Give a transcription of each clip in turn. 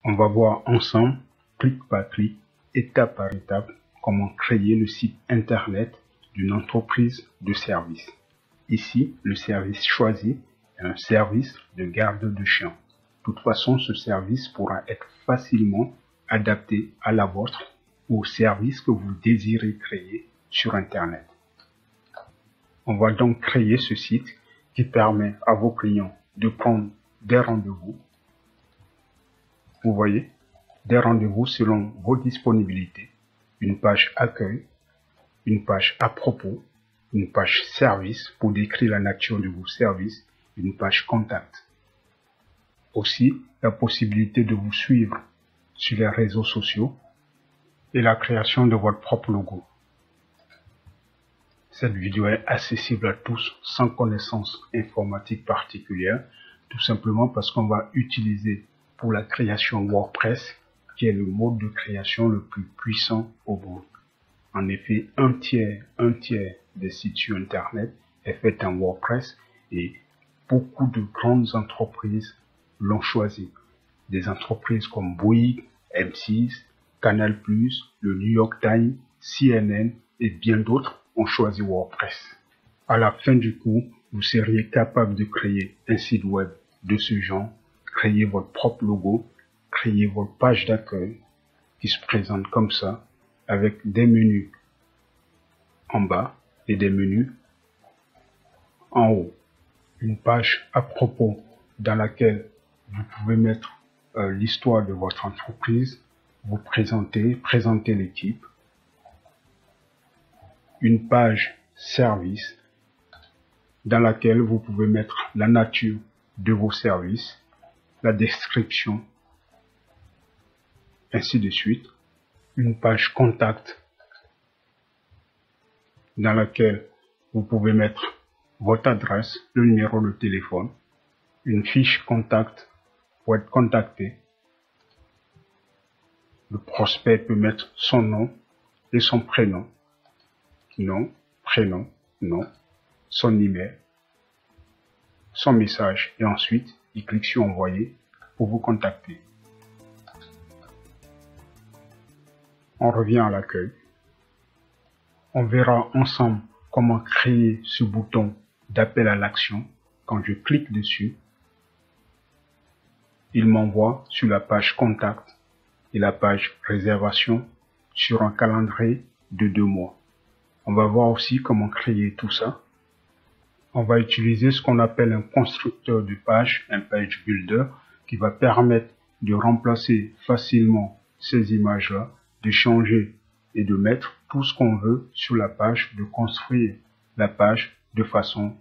On va voir ensemble, clic par clic, étape par étape, comment créer le site internet d'une entreprise de service. Ici, le service choisi est un service de garde de chiens. De toute façon, ce service pourra être facilement adapté à la vôtre ou au service que vous désirez créer sur Internet. On va donc créer ce site qui permet à vos clients de prendre des rendez-vous. Vous voyez, des rendez-vous selon vos disponibilités, une page accueil, une page à propos, une page service pour décrire la nature de vos services, une page contact. Aussi, la possibilité de vous suivre sur les réseaux sociaux et la création de votre propre logo. Cette vidéo est accessible à tous sans connaissance informatique particulière, tout simplement parce qu'on va utiliser pour la création WordPress, qui est le mode de création le plus puissant au monde. En effet, un tiers des sites sur Internet est fait en WordPress et beaucoup de grandes entreprises l'ont choisi. Des entreprises comme Bouygues, M6, Canal+, le New York Times, CNN et bien d'autres ont choisi WordPress. À la fin du cours, vous seriez capable de créer un site web de ce genre, créer votre propre logo, créer votre page d'accueil qui se présente comme ça, avec des menus en bas et des menus en haut. Une page à propos dans laquelle vous pouvez mettre l'histoire de votre entreprise, vous présenter l'équipe. Une page service dans laquelle vous pouvez mettre la nature de vos services, la description, ainsi de suite. Une page contact dans laquelle vous pouvez mettre votre adresse, le numéro de téléphone, une fiche contact pour être contacté. Le prospect peut mettre son nom et son prénom, nom, prénom, nom, son email, son message et ensuite il clique sur envoyer pour vous contacter. On revient à l'accueil. On verra ensemble comment créer ce bouton d'appel à l'action. Quand je clique dessus, il m'envoie sur la page contact et la page réservation sur un calendrier de 2 mois. On va voir aussi comment créer tout ça. On va utiliser ce qu'on appelle un constructeur de page, un page builder, qui va permettre de remplacer facilement ces images-là, de changer et de mettre tout ce qu'on veut sur la page, de construire la page de façon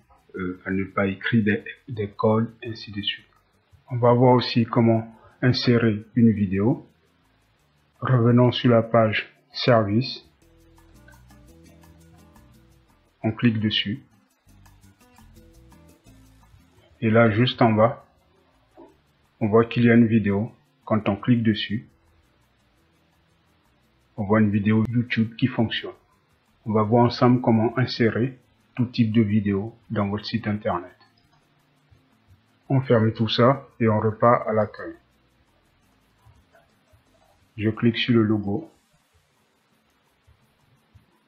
à ne pas écrire des codes, ainsi de suite. On va voir aussi comment insérer une vidéo. Revenons sur la page service. On clique dessus. Et là, juste en bas, on voit qu'il y a une vidéo. Quand on clique dessus, on voit une vidéo YouTube qui fonctionne. On va voir ensemble comment insérer tout type de vidéo dans votre site internet. On ferme tout ça et on repart à l'accueil. Je clique sur le logo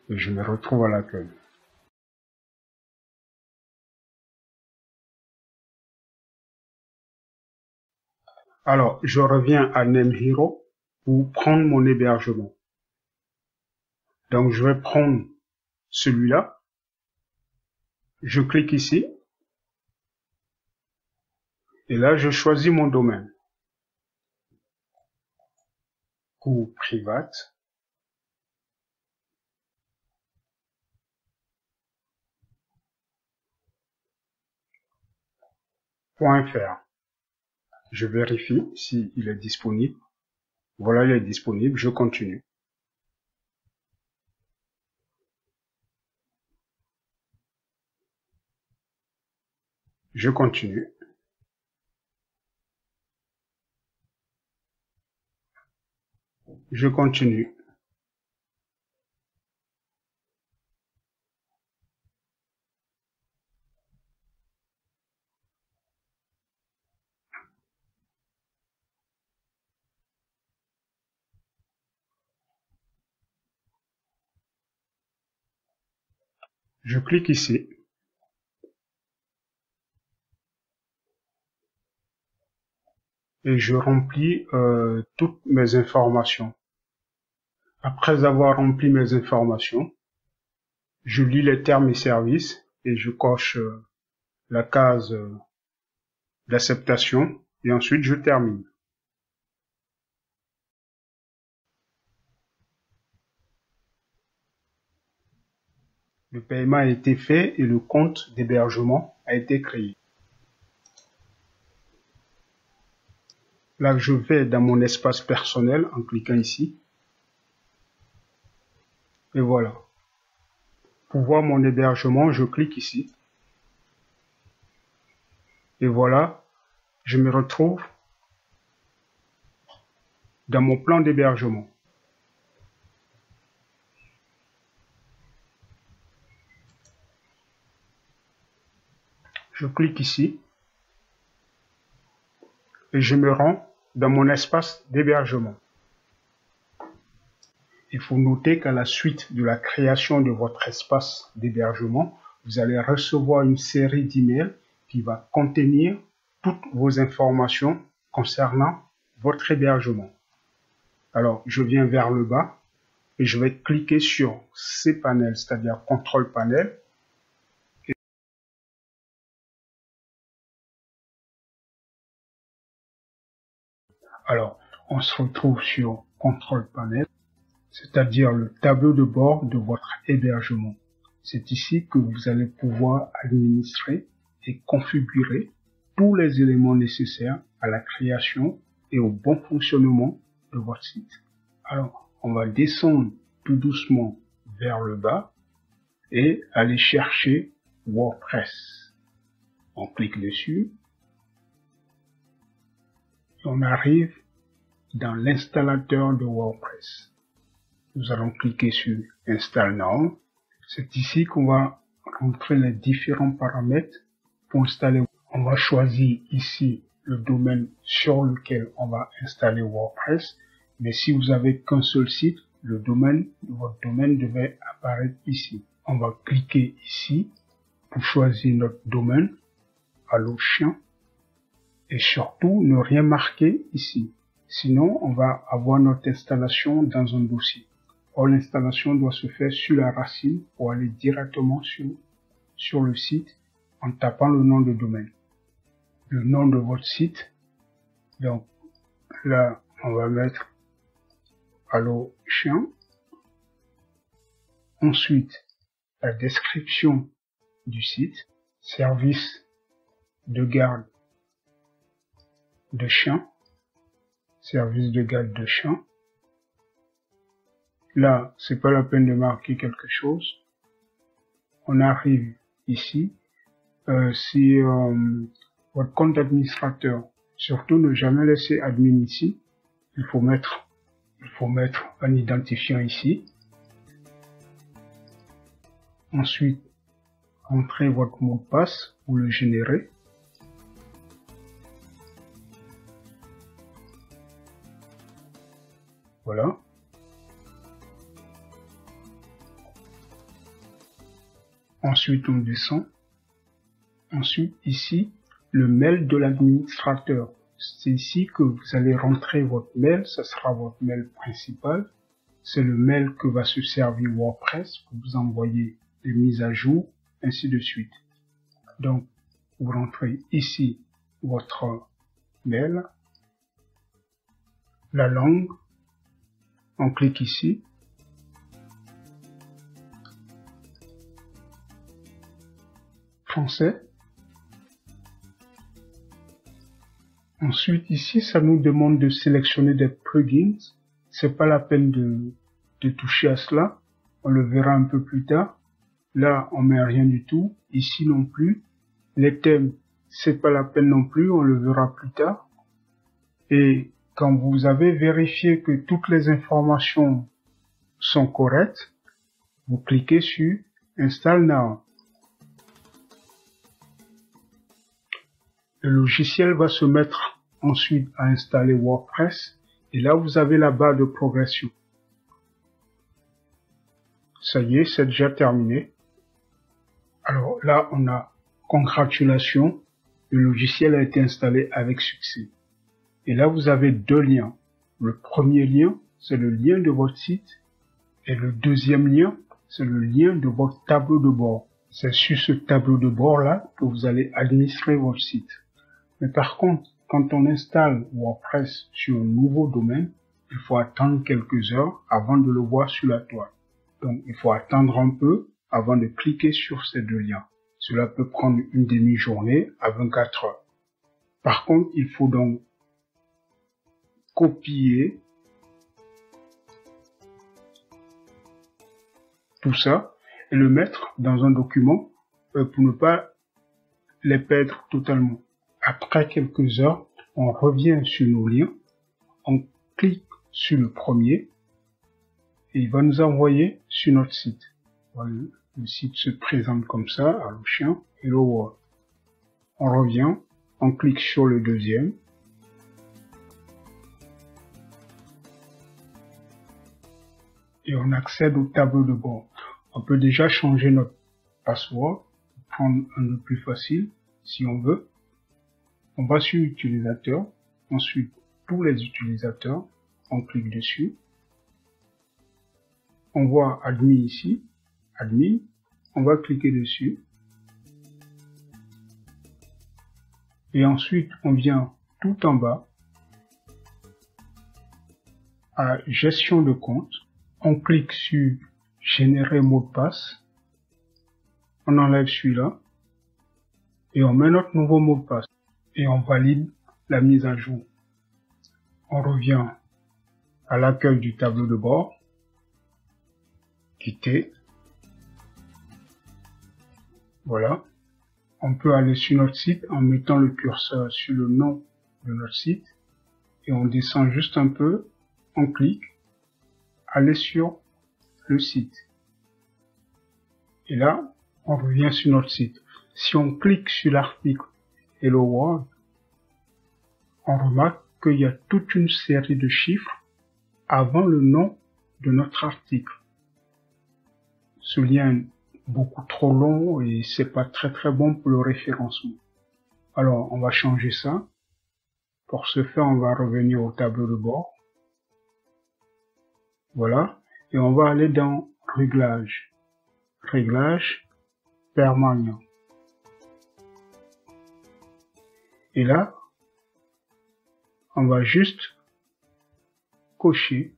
et je me retrouve à l'accueil. Alors, je reviens à NameHero pour prendre mon hébergement. Donc, je vais prendre celui-là. Je clique ici. Et là, je choisis mon domaine. Cours private. .fr. Je vérifie s'il est disponible. Voilà, il est disponible. Je continue. Je continue. Je continue. Je clique ici. Et je remplis toutes mes informations. Après avoir rempli mes informations, je lis les termes et services et je coche la case d'acceptation et ensuite je termine. Le paiement a été fait et le compte d'hébergement a été créé. Là, je vais dans mon espace personnel en cliquant ici. Et voilà. Pour voir mon hébergement, je clique ici. Et voilà, je me retrouve dans mon plan d'hébergement. Je clique ici et je me rends dans mon espace d'hébergement. Il faut noter qu'à la suite de la création de votre espace d'hébergement, vous allez recevoir une série d'emails qui va contenir toutes vos informations concernant votre hébergement. Alors, je viens vers le bas et je vais cliquer sur ces panels, c'est-à-dire contrôle panel. Alors, on se retrouve sur contrôle panel, c'est-à-dire le tableau de bord de votre hébergement. C'est ici que vous allez pouvoir administrer et configurer tous les éléments nécessaires à la création et au bon fonctionnement de votre site. Alors, on va descendre tout doucement vers le bas et aller chercher WordPress. On clique dessus. On arrive dans l'installateur de WordPress. Nous allons cliquer sur Install Now. C'est ici qu'on va rentrer les différents paramètres pour installer. On va choisir ici le domaine sur lequel on va installer WordPress. Mais si vous avez qu'un seul site, le domaine, votre domaine devait apparaître ici. On va cliquer ici pour choisir notre domaine. Allo Chien. Et surtout, ne rien marquer ici. Sinon, on va avoir notre installation dans un dossier. Or, l'installation doit se faire sur la racine pour aller directement sur le site en tapant le nom de domaine. Le nom de votre site. Donc, là, on va mettre Allo Chien. Ensuite, la description du site. Service de garde de chien, service de garde de chien. Là, c'est pas la peine de marquer quelque chose. On arrive ici. Si votre compte d'administrateur, surtout ne jamais laisser admin ici. Il faut mettre un identifiant ici. Ensuite, entrez votre mot de passe ou le générer. Voilà. Ensuite, on descend. Ensuite, ici, le mail de l'administrateur. C'est ici que vous allez rentrer votre mail. Ce sera votre mail principal. C'est le mail que va se servir WordPress pour vous envoyer les mises à jour, ainsi de suite. Donc, vous rentrez ici votre mail. La langue. On clique ici. Français. Ensuite, ici, ça nous demande de sélectionner des plugins. C'est pas la peine de toucher à cela. On le verra un peu plus tard. Là, on met rien du tout. Ici non plus. Les thèmes, c'est pas la peine non plus. On le verra plus tard. Et quand vous avez vérifié que toutes les informations sont correctes, vous cliquez sur Install Now. Le logiciel va se mettre ensuite à installer WordPress et là vous avez la barre de progression. Ça y est, c'est déjà terminé. Alors là, on a congratulations, le logiciel a été installé avec succès. Et là, vous avez deux liens. Le premier lien, c'est le lien de votre site. Et le deuxième lien, c'est le lien de votre tableau de bord. C'est sur ce tableau de bord-là que vous allez administrer votre site. Mais par contre, quand on installe WordPress sur un nouveau domaine, il faut attendre quelques heures avant de le voir sur la toile. Donc, il faut attendre un peu avant de cliquer sur ces deux liens. Cela peut prendre une demi-journée à 24 heures. Par contre, il faut donc copier tout ça et le mettre dans un document pour ne pas les perdre totalement. Après quelques heures, on revient sur nos liens, on clique sur le premier et il va nous envoyer sur notre site. Voilà, le site se présente comme ça, Allo Chien, Hello World. On revient, on clique sur le deuxième. Et on accède au tableau de bord. On peut déjà changer notre password, prendre un peu plus facile si on veut. On va sur utilisateur, ensuite tous les utilisateurs, on clique dessus. On voit admin ici, admin, on va cliquer dessus. Et ensuite on vient tout en bas à gestion de compte. On clique sur générer mot de passe. On enlève celui-là. Et on met notre nouveau mot de passe. Et on valide la mise à jour. On revient à l'accueil du tableau de bord. Quitter. Voilà. On peut aller sur notre site en mettant le curseur sur le nom de notre site. Et on descend juste un peu. On clique. Aller sur le site. Et là, on revient sur notre site. Si on clique sur l'article Hello World, on remarque qu'il y a toute une série de chiffres avant le nom de notre article. Ce lien est beaucoup trop long et c'est pas très bon pour le référencement. Alors, on va changer ça. Pour ce faire, on va revenir au tableau de bord. Voilà. Et on va aller dans Réglages. Réglages permanent. Et là, on va juste cocher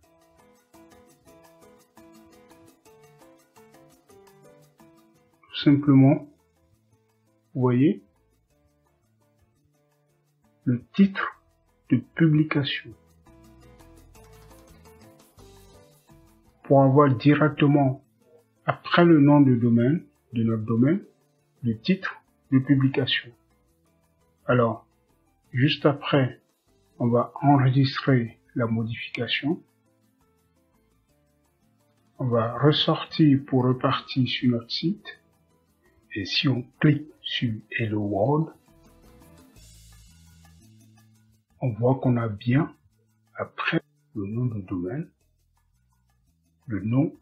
tout simplement, vous voyez, le titre de publication. Pour avoir directement, après le nom de domaine, de notre domaine, le titre de publication. Alors, juste après, on va enregistrer la modification. On va ressortir pour repartir sur notre site. Et si on clique sur Hello World, on voit qu'on a bien, après le nom de domaine, le nom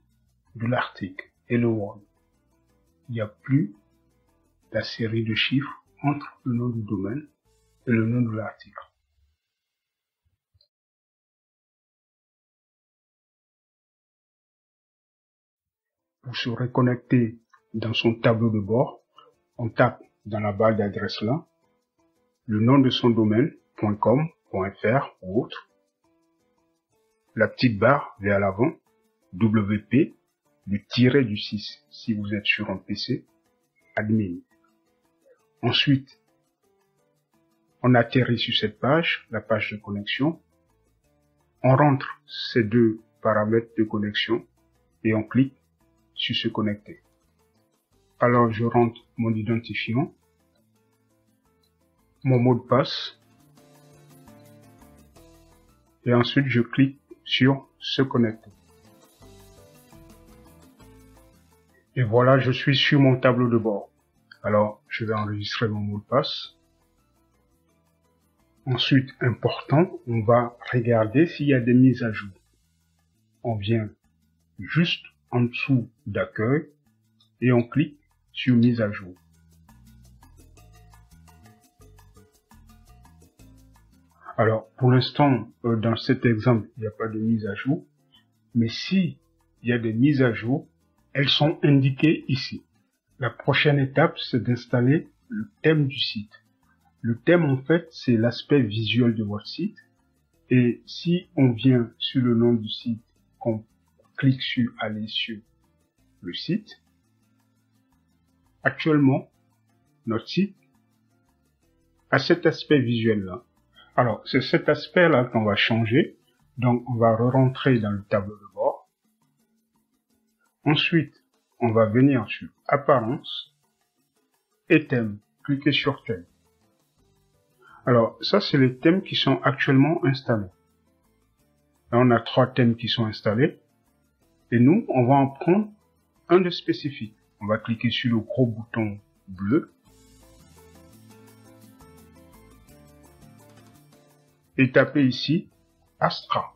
de l'article, Hello World. Il n'y a plus la série de chiffres entre le nom du domaine et le nom de l'article. Pour se reconnecter dans son tableau de bord, on tape dans la barre d'adresse là, le nom de son domaine, .com, .fr ou autre, la petite barre vers l'avant, WP, le tiret du 6 si vous êtes sur un PC, admin. Ensuite, on atterrit sur cette page, la page de connexion. On rentre ces deux paramètres de connexion et on clique sur se connecter. Alors je rentre mon identifiant, mon mot de passe et ensuite je clique sur se connecter. Et voilà, je suis sur mon tableau de bord. Alors, je vais enregistrer mon mot de passe. Ensuite, important, on va regarder s'il y a des mises à jour. On vient juste en dessous d'accueil et on clique sur mise à jour. Alors, pour l'instant, dans cet exemple, il n'y a pas de mise à jour. Mais si il y a des mises à jour, elles sont indiquées ici. La prochaine étape, c'est d'installer le thème du site. Le thème, en fait, c'est l'aspect visuel de votre site. Et si on vient sur le nom du site, qu'on clique sur aller sur le site, actuellement, notre site a cet aspect visuel-là. Alors, c'est cet aspect-là qu'on va changer. Donc, on va re-rentrer dans le tableau de bord. Ensuite, on va venir sur Apparence et Thème. Cliquez sur Thème. Alors, ça, c'est les thèmes qui sont actuellement installés. Là, on a 3 thèmes qui sont installés. Et nous, on va en prendre un de spécifique. On va cliquer sur le gros bouton bleu. Et taper ici Astra.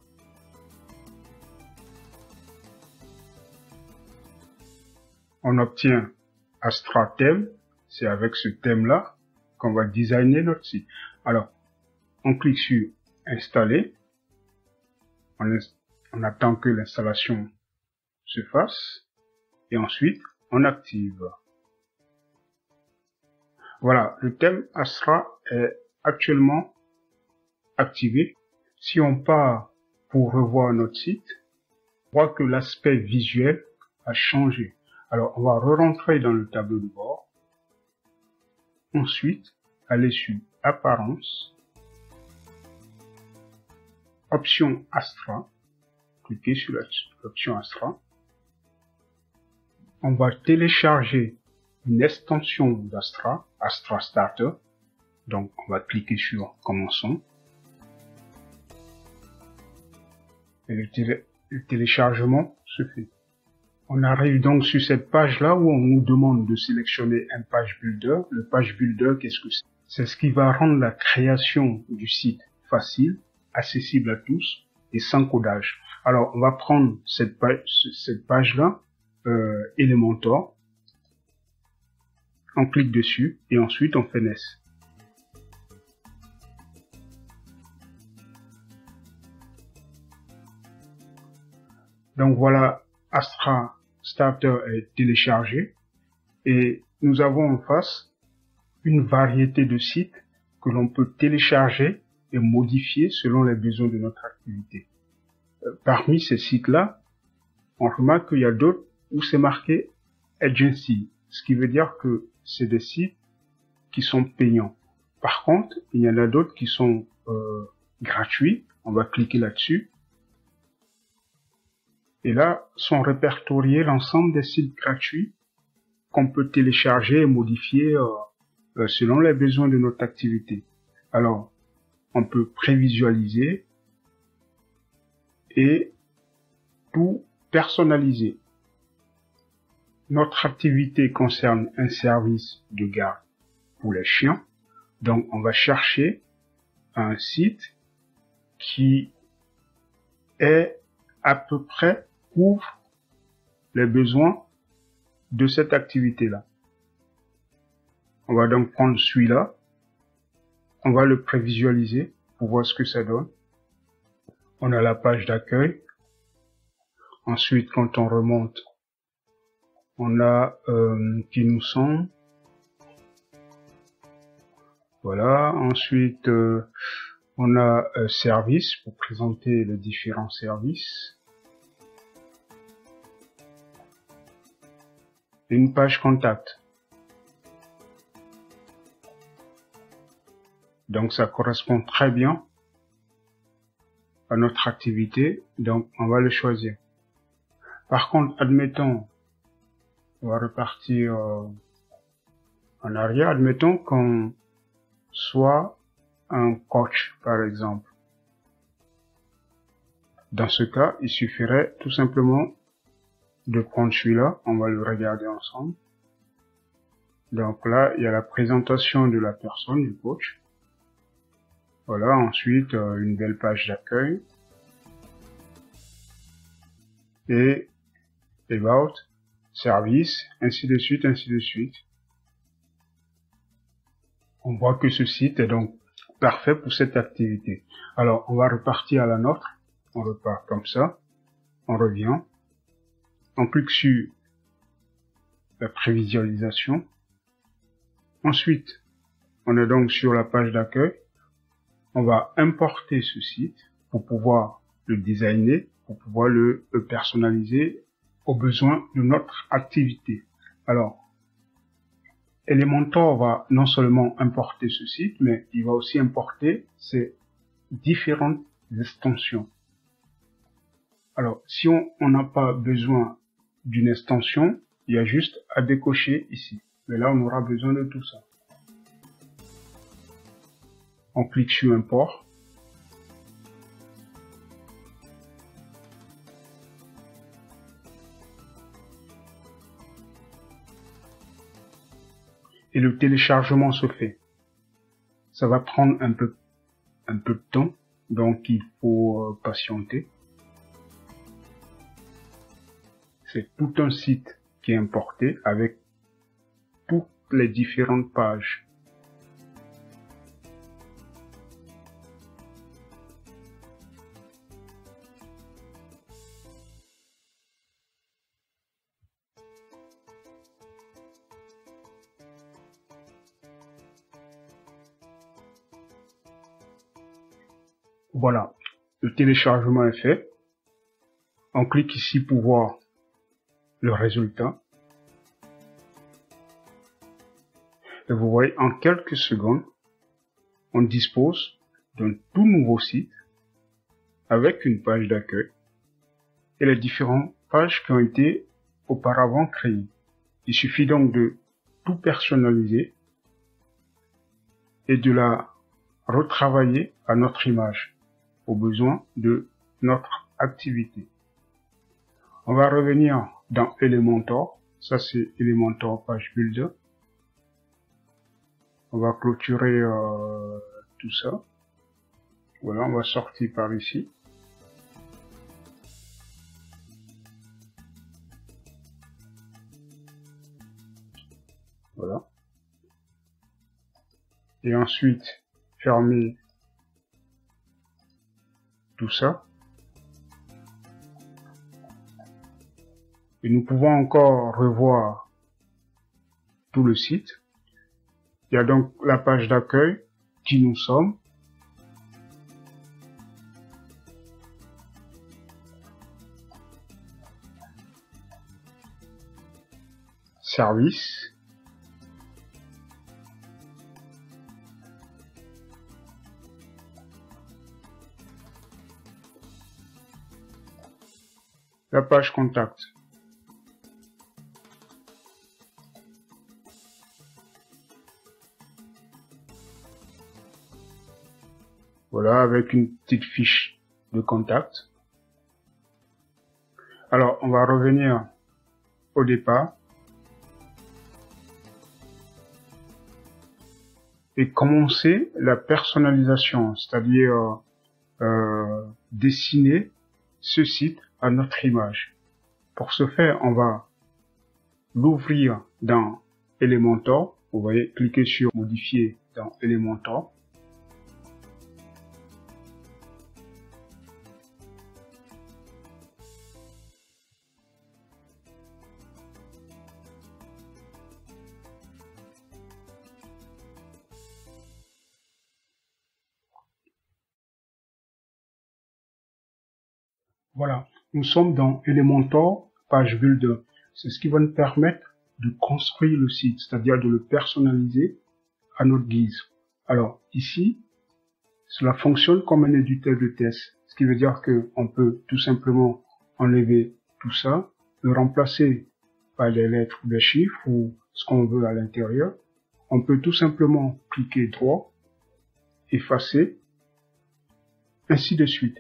On obtient Astra thème. C'est avec ce thème-là qu'on va designer notre site. Alors, on clique sur Installer. On attend que l'installation se fasse. Et ensuite, on active. Voilà, le thème Astra est actuellement activé. Si on part pour revoir notre site, on voit que l'aspect visuel a changé. Alors, on va re-rentrer dans le tableau de bord. Ensuite, aller sur Apparence, Option Astra, cliquez sur l'option Astra. On va télécharger une extension d'Astra, Astra Starter. Donc, on va cliquer sur Commençons. Et le téléchargement se fait. On arrive donc sur cette page-là où on nous demande de sélectionner un page builder. Le page builder, qu'est-ce que c'est? C'est ce qui va rendre la création du site facile, accessible à tous et sans codage. Alors, on va prendre cette page-là, Elementor. On clique dessus et ensuite on fait Next. Donc voilà, Astra Starter est téléchargé et nous avons en face une variété de sites que l'on peut télécharger et modifier selon les besoins de notre activité. Parmi ces sites-là, on remarque qu'il y a d'autres où c'est marqué Agency, ce qui veut dire que c'est des sites qui sont payants. Par contre, il y en a d'autres qui sont gratuits. On va cliquer là-dessus. Et là, sont répertoriés l'ensemble des sites gratuits qu'on peut télécharger et modifier selon les besoins de notre activité. Alors, on peut prévisualiser et tout personnaliser. Notre activité concerne un service de garde pour les chiens. Donc, on va chercher un site qui est à peu près couvre les besoins de cette activité-là. On va donc prendre celui-là. On va le prévisualiser pour voir ce que ça donne. On a la page d'accueil. Ensuite, quand on remonte, on a qui nous sont. Voilà. Ensuite, on a service pour présenter les différents services. Et une page contact. Donc ça correspond très bien à notre activité, donc on va le choisir. Par contre, admettons, on va repartir en arrière, admettons qu'on soit un coach, par exemple. Dans ce cas, il suffirait tout simplement de prendre celui-là, on va le regarder ensemble. Donc là, il y a la présentation de la personne, du coach. Voilà, ensuite, une belle page d'accueil. Et About, service, ainsi de suite, ainsi de suite. On voit que ce site est donc parfait pour cette activité. Alors, on va repartir à la nôtre. On repart comme ça. On revient. On clique sur la prévisualisation. Ensuite, on est donc sur la page d'accueil. On va importer ce site pour pouvoir le designer, pour pouvoir le personnaliser aux besoins de notre activité. Alors, Elementor va non seulement importer ce site, mais il va aussi importer ces différentes extensions. Alors, si on n'a pas besoin d'une extension, il y a juste à décocher ici. Mais là, on aura besoin de tout ça. On clique sur Import. Et le téléchargement se fait. Ça va prendre un peu de temps, donc il faut patienter. C'est tout un site qui est importé avec toutes les différentes pages. Voilà, le téléchargement est fait. On clique ici pour voir le résultat. Et vous voyez, en quelques secondes, on dispose d'un tout nouveau site avec une page d'accueil et les différentes pages qui ont été auparavant créées. Il suffit donc de tout personnaliser et de la retravailler à notre image, aux besoins de notre activité. On va revenir dans Elementor. Ça, c'est Elementor Page Builder. On va clôturer tout ça. Voilà, on va sortir par ici. Voilà. Et ensuite, fermer tout ça. Et nous pouvons encore revoir tout le site. Il y a donc la page d'accueil, qui nous sommes. Service. La page contact. Voilà, avec une petite fiche de contact. Alors, on va revenir au départ. Et commencer la personnalisation, c'est-à-dire dessiner ce site à notre image. Pour ce faire, on va l'ouvrir dans Elementor. Vous voyez, cliquez sur Modifier dans Elementor. Voilà, nous sommes dans Elementor Page Builder. C'est ce qui va nous permettre de construire le site, c'est-à-dire de le personnaliser à notre guise. Alors ici, cela fonctionne comme un éditeur de test, ce qui veut dire qu'on peut tout simplement enlever tout ça, le remplacer par des lettres ou des chiffres ou ce qu'on veut à l'intérieur. On peut tout simplement cliquer droit, effacer, ainsi de suite.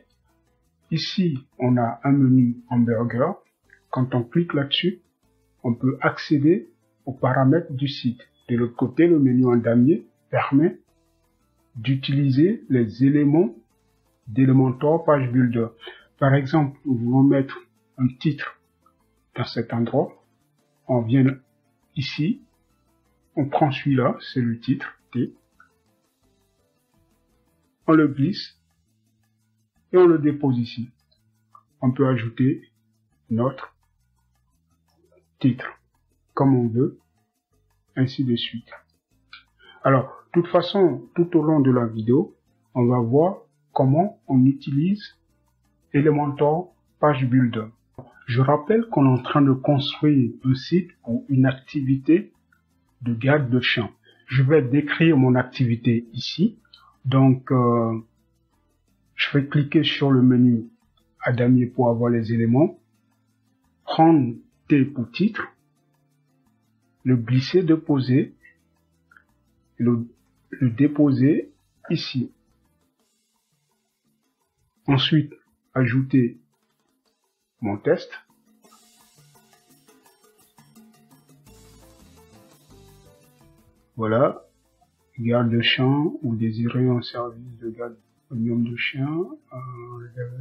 Ici, on a un menu hamburger. Quand on clique là-dessus, on peut accéder aux paramètres du site. De l'autre côté, le menu en damier permet d'utiliser les éléments d'Elementor Page Builder. Par exemple, nous voulons mettre un titre dans cet endroit. on vient ici, on prend celui-là, c'est le titre, T, on le glisse et on le dépose ici. On peut ajouter notre titre comme on veut, ainsi de suite. Alors, de toute façon, tout au long de la vidéo, on va voir comment on utilise Elementor Page Builder. Je rappelle qu'on est en train de construire un site pour une activité de garde de champ. Je vais décrire mon activité ici. Donc, je vais cliquer sur le menu à damier pour avoir les éléments, prendre T pour titre, le glisser, déposer, le déposer ici. Ensuite, ajouter mon test. Voilà, garde de champ ou désiré un service de garde premium de chien,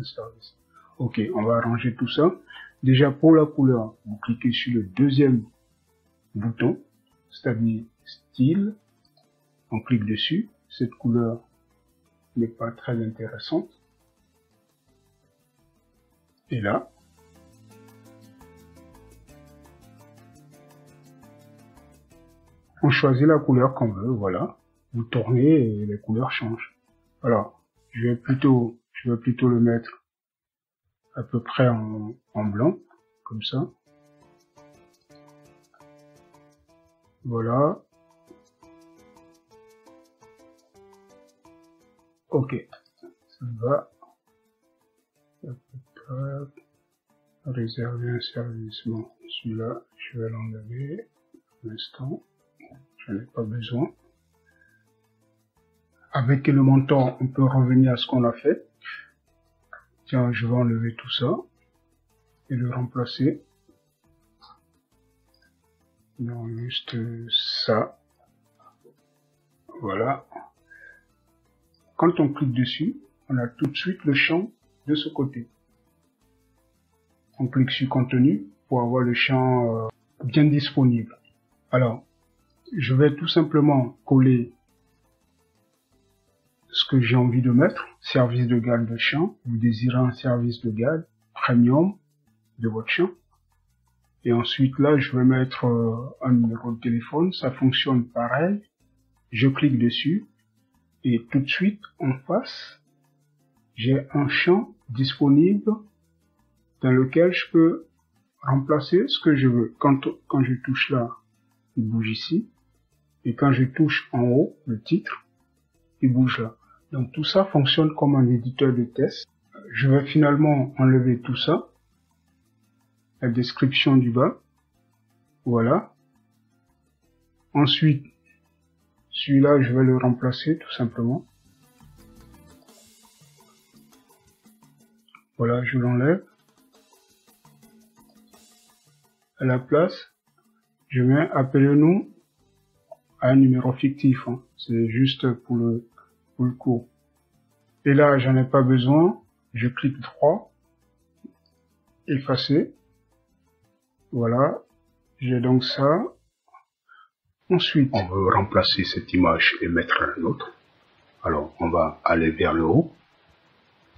service. Ok, on va arranger tout ça. Déjà pour la couleur, vous cliquez sur le deuxième bouton, c'est-à-dire style. On clique dessus. Cette couleur n'est pas très intéressante. Et là, on choisit la couleur qu'on veut, voilà. Vous tournez et les couleurs changent. Alors, je vais plutôt le mettre à peu près en blanc, comme ça. Voilà. Ok, ça va. Réserver un service. Bon, celui-là, je vais l'enlever pour l'instant. Je n'ai pas besoin. Avec Elementor, on peut revenir à ce qu'on a fait. Tiens, je vais enlever tout ça et le remplacer. Non, juste ça. Voilà. Quand on clique dessus, on a tout de suite le champ de ce côté. On clique sur contenu pour avoir le champ bien disponible. Alors, je vais tout simplement coller ce que j'ai envie de mettre. Service de garde de champ. Vous désirez un service de garde premium de votre champ. Et ensuite là, je vais mettre un numéro de téléphone. Ça fonctionne pareil. Je clique dessus. Et tout de suite, en face, j'ai un champ disponible dans lequel je peux remplacer ce que je veux. Quand je touche là, il bouge ici. Et quand je touche en haut, le titre, il bouge là. Donc tout ça fonctionne comme un éditeur de test. Je vais finalement enlever tout ça. La description du bas. Voilà. Ensuite, celui-là, je vais le remplacer tout simplement. Voilà, je l'enlève. À la place, je mets appelez-nous à un numéro fictif. Hein. C'est juste pour le cours. Et là, j'en ai pas besoin. Je clique droit. Effacer. Voilà. J'ai donc ça. Ensuite, on veut remplacer cette image et mettre un autre. Alors, on va aller vers le haut.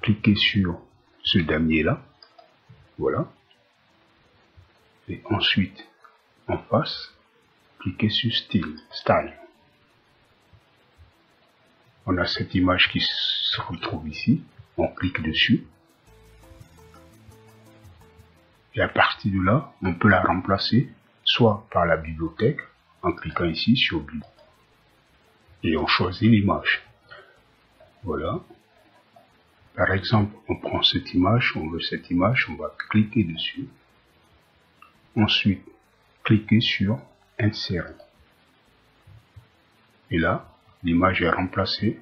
Cliquer sur ce damier là. Voilà. Et ensuite, en face, cliquez sur Style. On a cette image qui se retrouve ici. On clique dessus. Et à partir de là, on peut la remplacer soit par la bibliothèque, en cliquant ici sur Bibliothèque. Et on choisit l'image. Voilà. Par exemple, on prend cette image, on veut cette image, on va cliquer dessus. Ensuite, cliquez sur Insérer. Et là, l'image est remplacée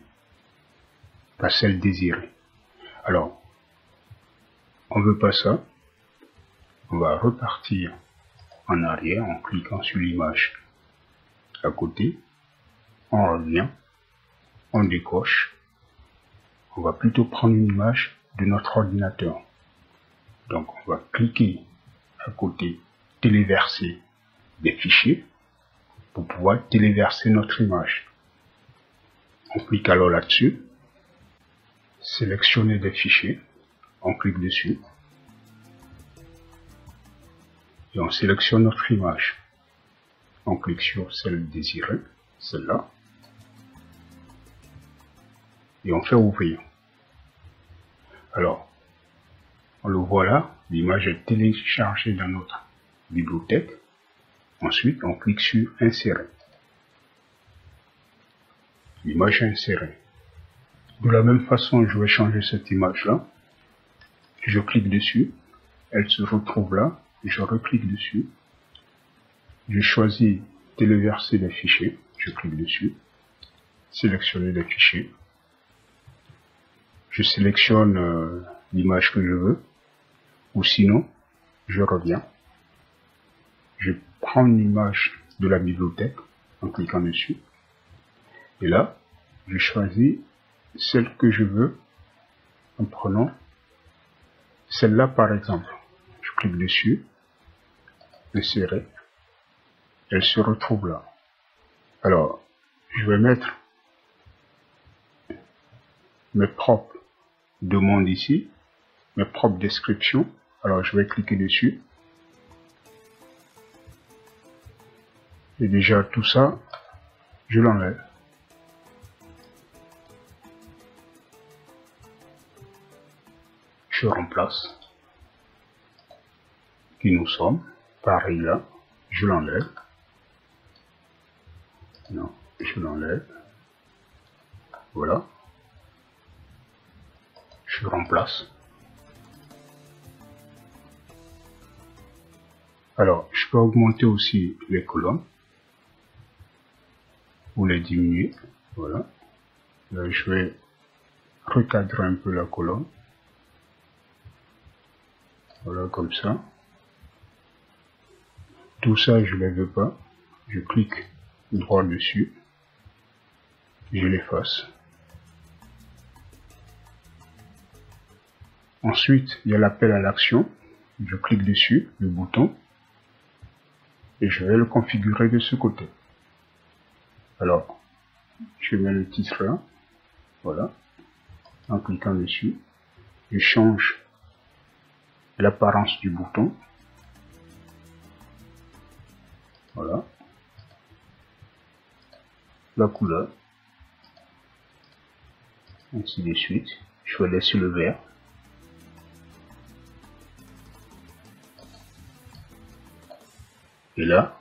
par celle désirée. Alors, on veut pas ça. On va repartir en arrière en cliquant sur l'image à côté. On revient, on décoche. On va plutôt prendre une image de notre ordinateur. Donc, on va cliquer à côté, téléverser des fichiers pour pouvoir téléverser notre image. On clique alors là-dessus, sélectionner des fichiers, on clique dessus et on sélectionne notre image. On clique sur celle désirée, celle-là, et on fait ouvrir. Alors, on le voit là, l'image est téléchargée dans notre bibliothèque. Ensuite, on clique sur insérer. L'image est insérée. De la même façon, je vais changer cette image-là. Je clique dessus, elle se retrouve là, je reclique dessus. Je choisis téléverser les fichiers, je clique dessus, sélectionner les fichiers. Je sélectionne l'image que je veux, ou sinon, je reviens. Je prends une image de la bibliothèque en cliquant dessus. Et là, je choisis celle que je veux en prenant celle-là par exemple. Je clique dessus, insérer. Elle se retrouve là. Alors, je vais mettre mes propres demandes ici, mes propres descriptions. Alors, je vais cliquer dessus. Et déjà, tout ça, je l'enlève. Je remplace. Qui nous sommes. Pareil là, je l'enlève. Non, je l'enlève. Voilà. Je remplace. Alors, je peux augmenter aussi les colonnes. Ou les diminuer. Voilà. Là, je vais recadrer un peu la colonne. Voilà, comme ça. Tout ça, je ne les veux pas. Je clique droit dessus. Je l'efface. Ensuite, il y a l'appel à l'action. Je clique dessus, le bouton. Et je vais le configurer de ce côté. Alors, je mets le titre là. Voilà. En cliquant dessus. Je change l'apparence du bouton. Voilà. La couleur. Ainsi de suite. Je vais laisser le vert. Et là,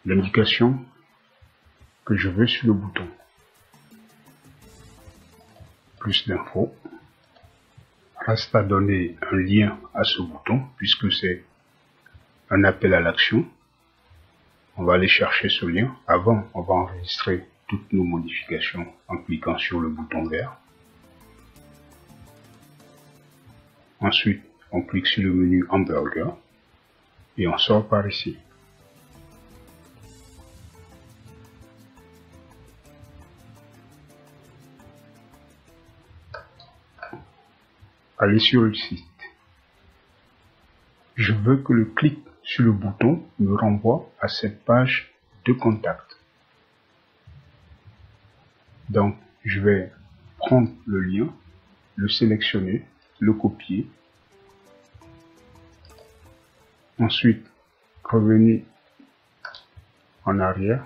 l'indication que je veux sur le bouton. Plus d'infos. Reste à donner un lien à ce bouton puisque c'est un appel à l'action. On va aller chercher ce lien. Avant, on va enregistrer toutes nos modifications en cliquant sur le bouton vert. Ensuite, on clique sur le menu hamburger et on sort par ici. Allez sur le site. Je veux que le clic sur le bouton me renvoie à cette page de contact. Donc, je vais prendre le lien, le sélectionner, le copier. Ensuite, revenir en arrière.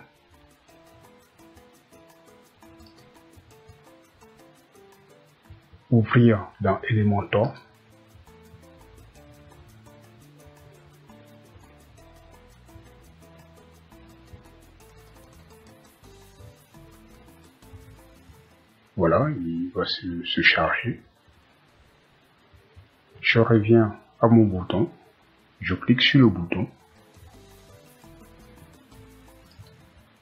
Ouvrir dans Elementor. Voilà, il va se charger. Je reviens à mon bouton. Je clique sur le bouton.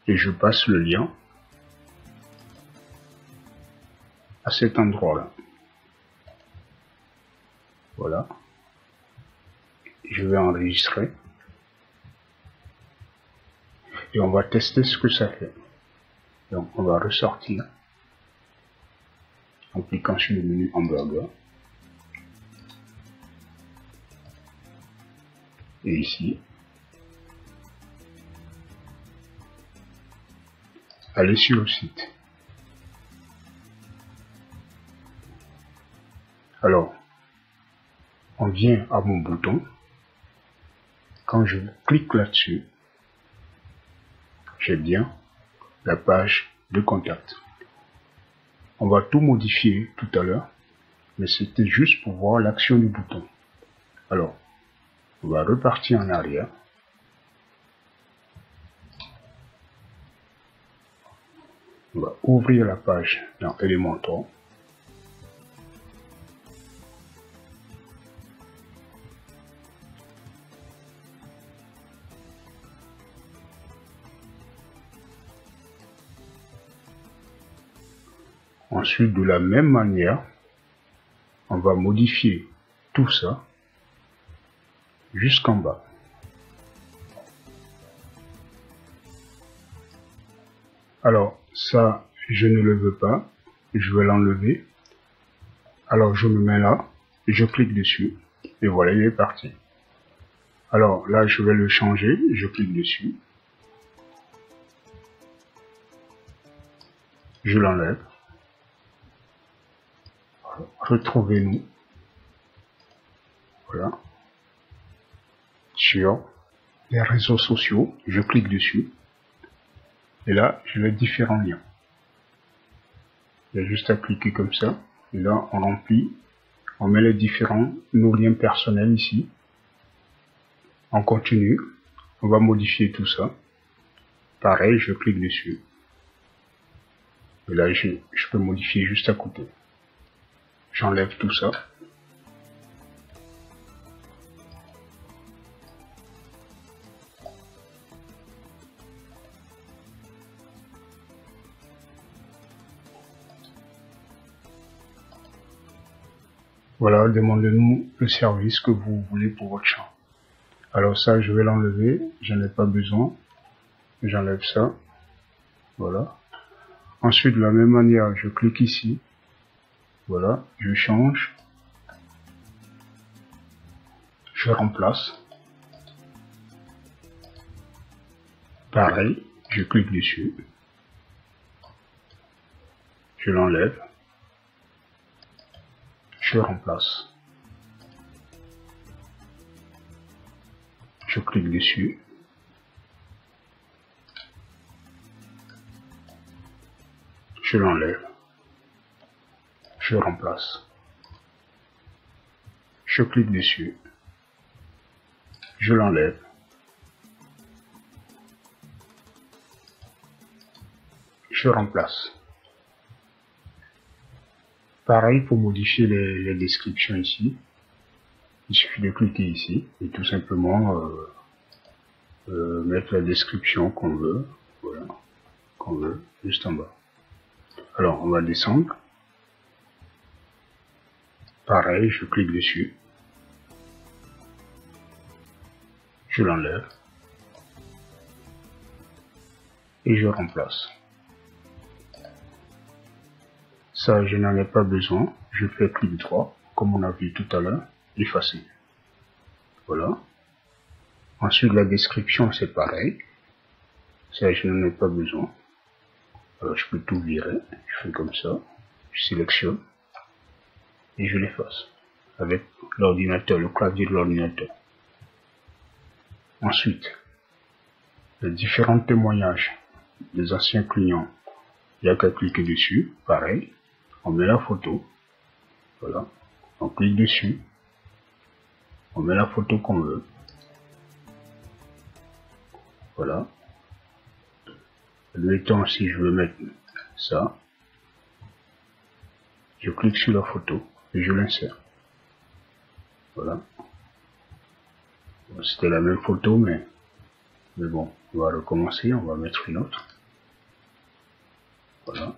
Et je passe le lien à cet endroit-là. Voilà. Je vais enregistrer. Et on va tester ce que ça fait. Donc on va ressortir en cliquant sur le menu hamburger. et ici. Allez sur le site. Alors, on vient à mon bouton. Quand je clique là-dessus, j'ai bien la page de contact. On va tout modifier tout à l'heure, mais c'était juste pour voir l'action du bouton. Alors, on va repartir en arrière. On va ouvrir la page dans Elementor. Ensuite, de la même manière, on va modifier tout ça jusqu'en bas. Alors, ça, je ne le veux pas. Je vais l'enlever. Alors, je me mets là, je clique dessus, et voilà, il est parti. Alors, là, je vais le changer, je clique dessus. Je l'enlève. Retrouvez-nous. Voilà. Sur les réseaux sociaux, je clique dessus. Et là, j'ai les différents liens. Il y a juste à cliquer comme ça. Et là, on remplit. On met les différents, nos liens personnels ici. On continue. On va modifier tout ça. Pareil, je clique dessus. Et là, je peux modifier juste à côté. J'enlève tout ça. Voilà, demandez-nous le service que vous voulez pour votre champ. Alors ça, je vais l'enlever, j'en ai pas besoin. J'enlève ça. Voilà. Ensuite, de la même manière, je clique ici. Voilà, je change. Je remplace. Pareil, je clique dessus. Je l'enlève. Je remplace. Je clique dessus. Je l'enlève. Je remplace. Je clique dessus. Je l'enlève. Je remplace. Pareil pour modifier les descriptions ici. Il suffit de cliquer ici et tout simplement mettre la description qu'on veut. Voilà. Qu'on veut, juste en bas. Alors, on va descendre. Pareil, je clique dessus. Je l'enlève. Et je remplace. Ça, je n'en ai pas besoin. Je fais clic droit, comme on a vu tout à l'heure, effacer. Voilà. Ensuite, la description, c'est pareil. Ça, je n'en ai pas besoin. Alors, je peux tout virer. Je fais comme ça. Je sélectionne. Et je l'efface. Avec l'ordinateur, le clavier de l'ordinateur. Ensuite, les différents témoignages des anciens clients. Il n'y a qu'à cliquer dessus. Pareil. On met la photo. Voilà. On clique dessus. On met la photo qu'on veut. Voilà. Admettons, si je veux mettre ça, je clique sur la photo et je l'insère. Voilà. C'était la même photo, mais bon, on va recommencer, on va mettre une autre. Voilà.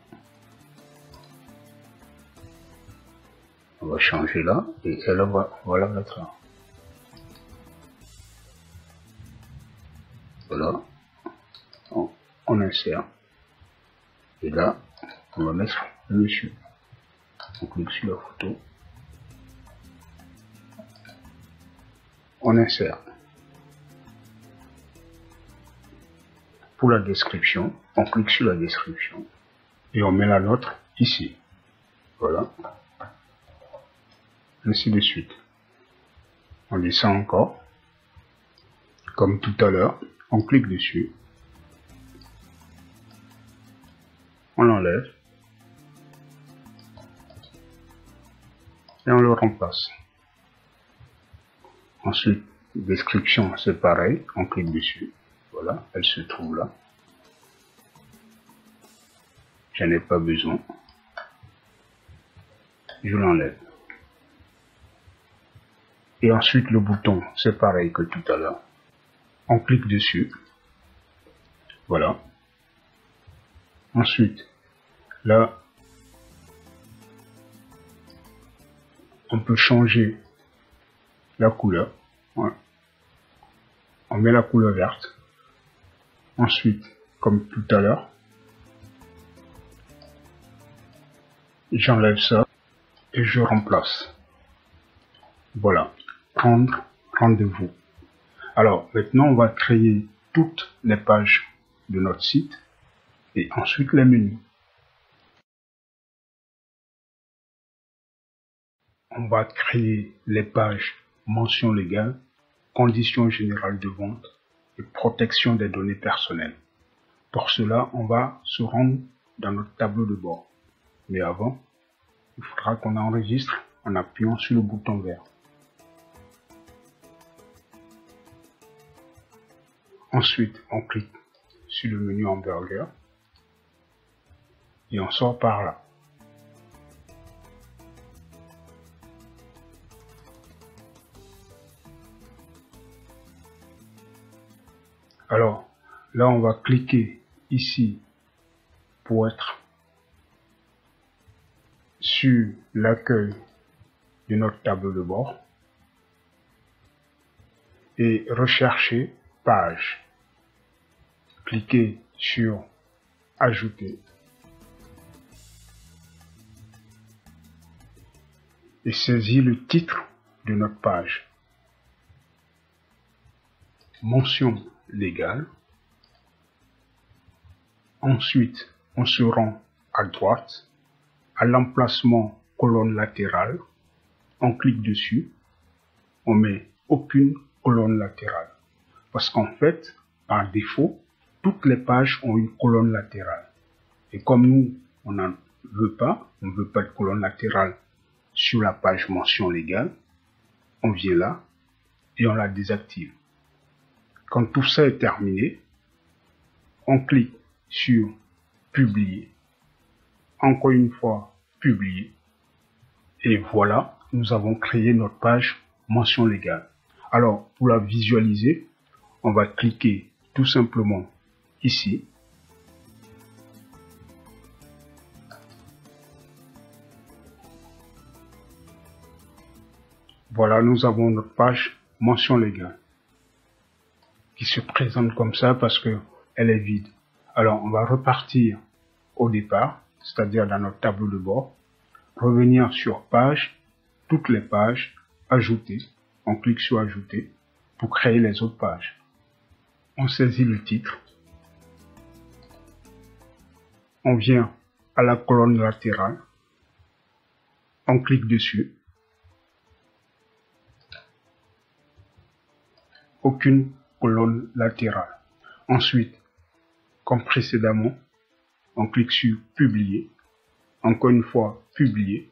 On va changer là, et elle va, on va la mettre là. Voilà. On insère. Et là, on va mettre le monsieur. On clique sur la photo. On insère. pour la description, on clique sur la description et on met la nôtre ici. Voilà. Ainsi de suite. On descend encore. Comme tout à l'heure, on clique dessus. On l'enlève. Et on le remplace. Ensuite, description, c'est pareil. On clique dessus. Voilà, elle se trouve là. Je n'ai pas besoin. Je l'enlève. Et ensuite, le bouton, c'est pareil que tout à l'heure. On clique dessus. Voilà. Ensuite, là, on peut changer la couleur. Ouais. On met la couleur verte. Ensuite, comme tout à l'heure, j'enlève ça et je remplace. Voilà. Prendre rendez-vous. Alors, maintenant, on va créer toutes les pages de notre site et ensuite les menus. On va créer les pages mention légale, conditions générales de vente et protection des données personnelles. Pour cela, on va se rendre dans notre tableau de bord. Mais avant, il faudra qu'on enregistre en appuyant sur le bouton vert. Ensuite, on clique sur le menu hamburger et on sort par là. Alors, là, on va cliquer ici pour être sur l'accueil de notre tableau de bord et rechercher page. Cliquez sur ajouter et saisir le titre de notre page. Mention légale. Ensuite, on se rend à droite, à l'emplacement colonne latérale. On clique dessus. On met aucune colonne latérale. Parce qu'en fait, par défaut, toutes les pages ont une colonne latérale. Et comme nous, on n'en veut pas, on ne veut pas de colonne latérale sur la page mention légale, on vient là et on la désactive. Quand tout ça est terminé, on clique sur publier. Encore une fois, publier. Et voilà, nous avons créé notre page mention légale. Alors, pour la visualiser, on va cliquer tout simplement ici. Voilà, nous avons notre page mention légale qui se présente comme ça parce que elle est vide. Alors, on va repartir au départ, c'est-à-dire dans notre tableau de bord, revenir sur page, toutes les pages, ajouter. On clique sur ajouter pour créer les autres pages. On saisit le titre. On vient à la colonne latérale. On clique dessus. Aucune colonne latérale. Ensuite, comme précédemment, on clique sur publier. Encore une fois, publier.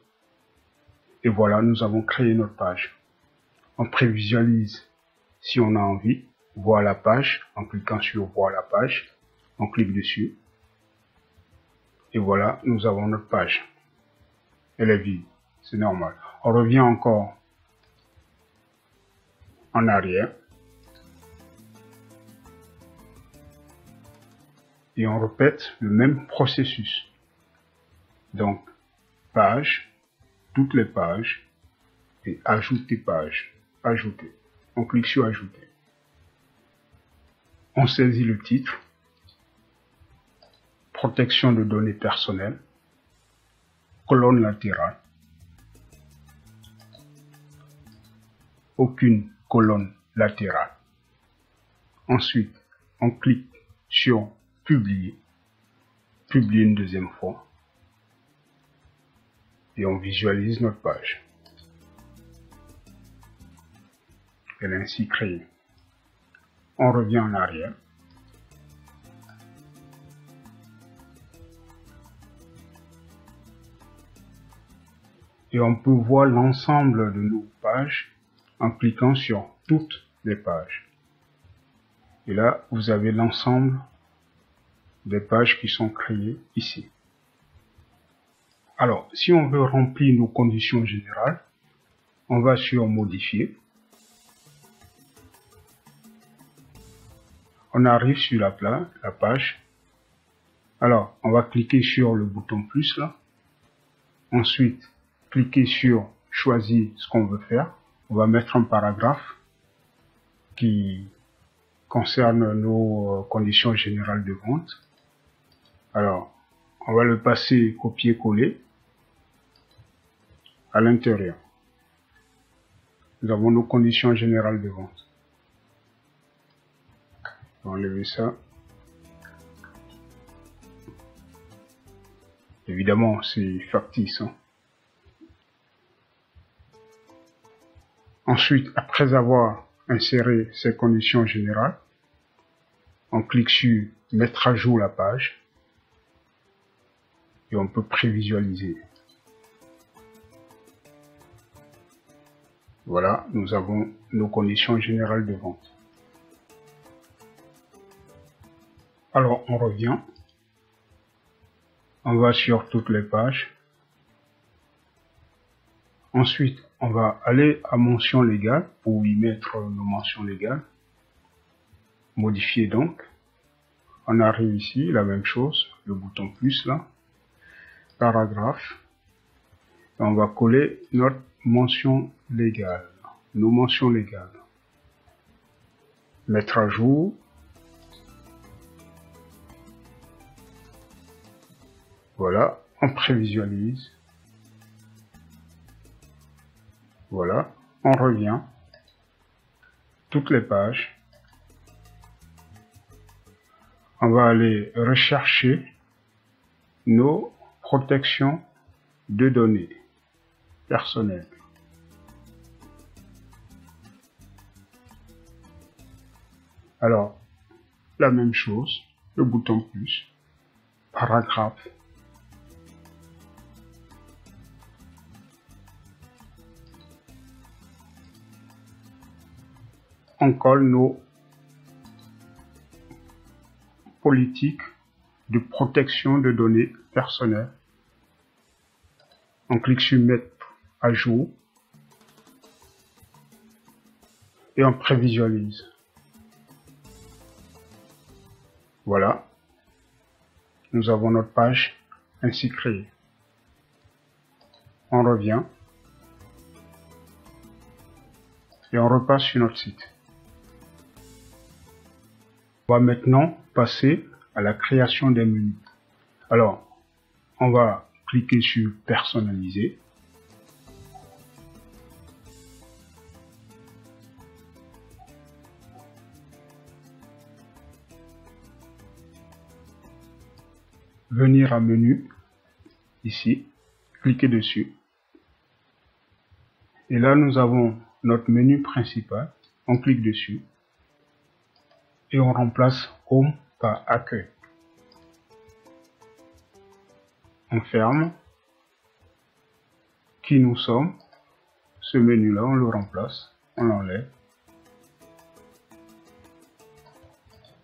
Et voilà, nous avons créé notre page. On prévisualise si on a envie, voir la page, en cliquant sur voir la page. On clique dessus. Et voilà, nous avons notre page. Elle est vide, c'est normal. On revient encore en arrière. Et on répète le même processus. Donc, page, toutes les pages, et ajouter page, ajouter. On clique sur ajouter. On saisit le titre, protection de données personnelles, colonne latérale, aucune colonne latérale. Ensuite, on clique sur publier, publier une deuxième fois, et on visualise notre page. Elle est ainsi créée. On revient en arrière. Et on peut voir l'ensemble de nos pages en cliquant sur toutes les pages. Et là, vous avez l'ensemble des pages qui sont créées ici. Alors, si on veut remplir nos conditions générales, on va sur Modifier. On arrive sur la page. Alors, on va cliquer sur le bouton plus là. Ensuite, cliquer sur Choisir ce qu'on veut faire. On va mettre un paragraphe qui concerne nos conditions générales de vente. Alors, on va le passer copier-coller à l'intérieur. Nous avons nos conditions générales de vente. On va enlever ça. Évidemment, c'est factice, hein. Ensuite, après avoir inséré ces conditions générales, on clique sur Mettre à jour la page et on peut prévisualiser. Voilà, nous avons nos conditions générales de vente. Alors, on revient. On va sur toutes les pages. Ensuite, on va aller à mention légale pour y mettre nos mentions légales. Modifier donc. On arrive ici, la même chose, le bouton plus là. Paragraphe. Et on va coller notre mention légale. Nos mentions légales. Mettre à jour. Voilà, on prévisualise. Voilà, on revient. Toutes les pages. On va aller rechercher nos protections de données personnelles. Alors, la même chose, le bouton plus, paragraphe. On colle nos politiques de protection de données personnelles. On clique sur Mettre à jour et on prévisualise. Voilà, nous avons notre page ainsi créée. On revient et on repasse sur notre site. On va maintenant passer à la création des menus. Alors, on va cliquer sur Personnaliser. Venir à Menu, ici, cliquez dessus. Et là, nous avons notre menu principal. On clique dessus. Et on remplace Home par Accueil. On ferme. Qui nous sommes. Ce menu-là, on le remplace. On l'enlève.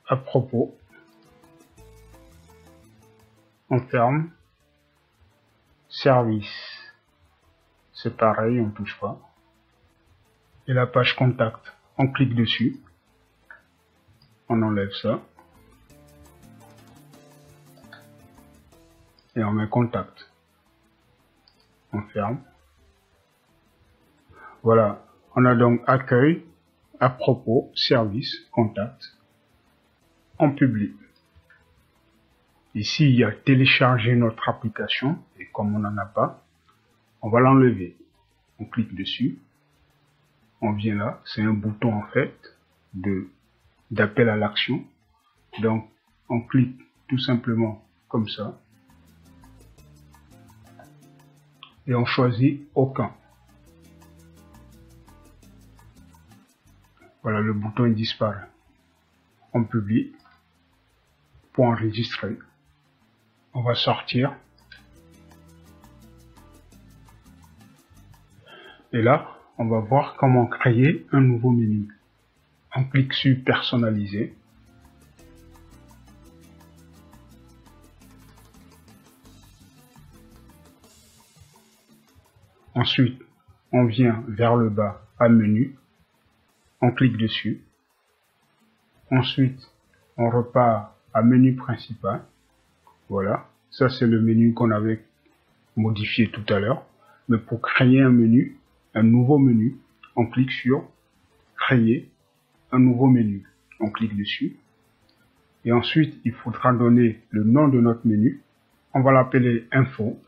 À propos. On ferme. Service. C'est pareil, on ne touche pas. Et la page Contact. On clique dessus. On enlève ça. Et on met Contact. On ferme. Voilà. On a donc Accueil, à propos, Service, Contact. On publie. Ici, il y a Télécharger notre application. Et comme on n'en a pas, on va l'enlever. On clique dessus. On vient là. C'est un bouton en fait d'appel à l'action. Donc, on clique tout simplement comme ça. Et on choisit aucun. Voilà, le bouton il disparaît. On publie. Pour enregistrer, on va sortir. Et là, on va voir comment créer un nouveau menu. On clique sur personnaliser. Ensuite, on vient vers le bas à menu. On clique dessus. Ensuite, on repart à menu principal. Voilà. Ça, c'est le menu qu'on avait modifié tout à l'heure. Mais pour créer un menu, un nouveau menu, on clique sur créer un nouveau menu. On clique dessus. Et ensuite, il faudra donner le nom de notre menu. On va l'appeler info.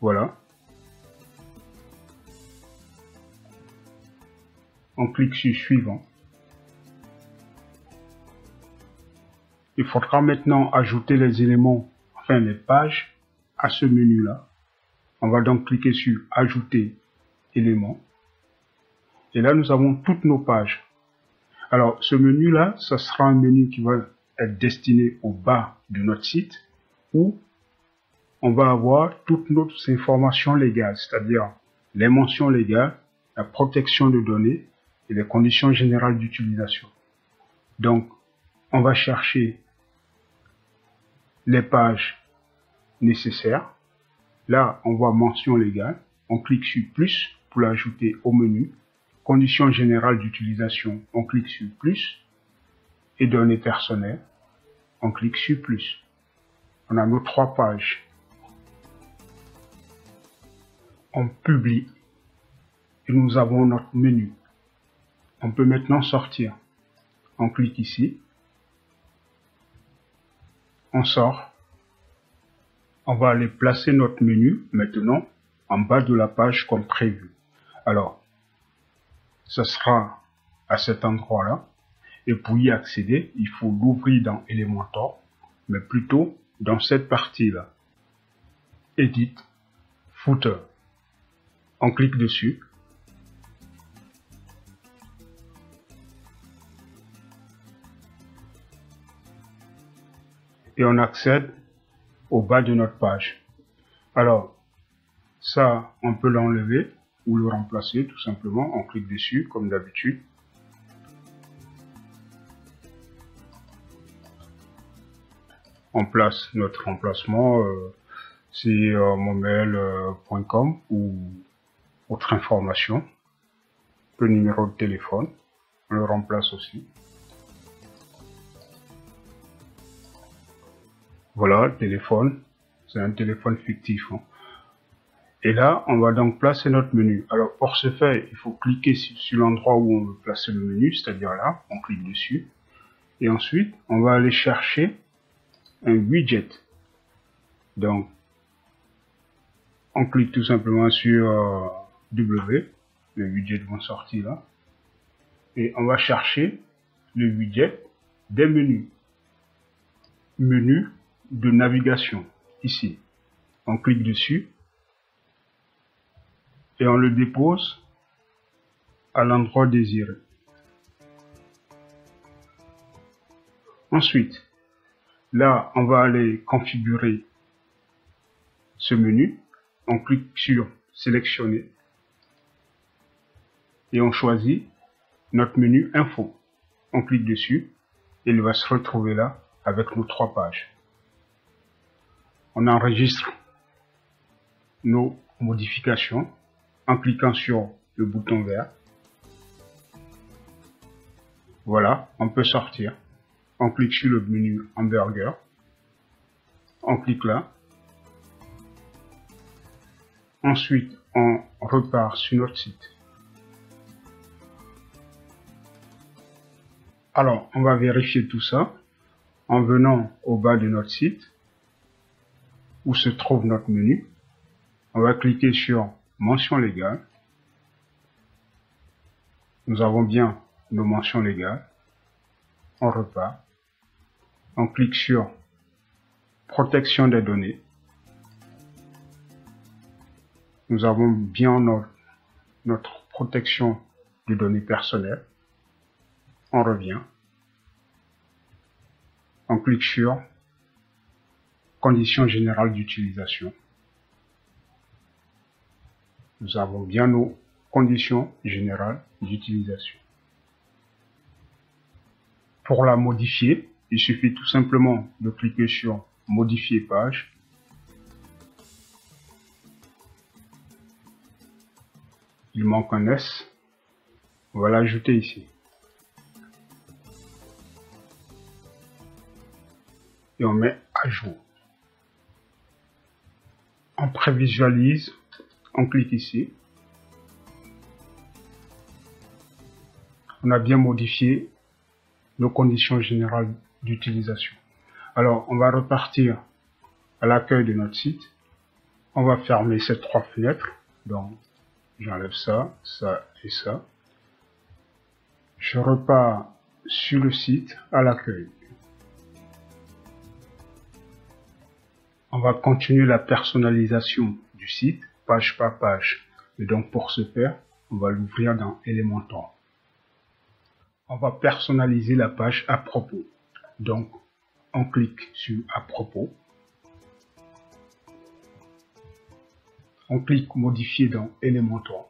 Voilà. On clique sur suivant. Il faudra maintenant ajouter les éléments, enfin les pages, à ce menu-là. On va donc cliquer sur ajouter éléments. Et là, nous avons toutes nos pages. Alors, ce menu-là, ça sera un menu qui va être destiné au bas de notre site, où on va avoir toutes nos informations légales, c'est-à-dire les mentions légales, la protection de données et les conditions générales d'utilisation. Donc, on va chercher les pages nécessaires. Là, on voit mention légale. On clique sur plus pour l'ajouter au menu. Conditions générales d'utilisation, on clique sur plus. Et données personnelles, on clique sur plus. On a nos 3 pages. On publie. Et nous avons notre menu. On peut maintenant sortir. On clique ici. On sort. On va aller placer notre menu maintenant en bas de la page comme prévu. Alors, ce sera à cet endroit-là. Et pour y accéder, il faut l'ouvrir dans Elementor, mais plutôt dans cette partie-là. Edit, Footer. On clique dessus. Et on accède au bas de notre page. Alors, ça, on peut l'enlever ou le remplacer tout simplement. On clique dessus comme d'habitude. On place notre remplacement, c'est monmail.com ou autre information. Le numéro de téléphone, on le remplace aussi. Voilà, le téléphone, c'est un téléphone fictif. Hein. Et là, on va donc placer notre menu. Alors, pour ce faire, il faut cliquer sur l'endroit où on veut placer le menu, c'est-à-dire là, on clique dessus. Et ensuite, on va aller chercher un widget. Donc, on clique tout simplement sur W. Les widgets vont sortir là. Et on va chercher le widget des menus. Menu de navigation, ici. On clique dessus. Et on le dépose à l'endroit désiré. Ensuite, là, on va aller configurer ce menu. On clique sur sélectionner et on choisit notre menu info. On clique dessus et il va se retrouver là avec nos 3 pages. On enregistre nos modifications en cliquant sur le bouton vert. Voilà, on peut sortir. On clique sur le menu hamburger. On clique là. Ensuite, on repart sur notre site. Alors, on va vérifier tout ça en venant au bas de notre site où se trouve notre menu. On va cliquer sur mention légale. Nous avons bien nos mentions légales. On repart. On clique sur protection des données. Nous avons bien notre protection des données personnelles. On revient. On clique sur conditions générales d'utilisation. Nous avons bien nos conditions générales d'utilisation. Pour la modifier, il suffit tout simplement de cliquer sur modifier page. Il manque un S. On va l'ajouter ici. Et on met à jour. On prévisualise. On clique ici. On a bien modifié nos conditions générales d'utilisation. Alors, on va repartir à l'accueil de notre site. On va fermer ces trois fenêtres. Donc, j'enlève ça, ça et ça. Je repars sur le site à l'accueil. On va continuer la personnalisation du site, page par page. Et donc, pour ce faire, on va l'ouvrir dans Elementor. On va personnaliser la page à propos. Donc, on clique sur à propos. On clique modifier dans Elementor.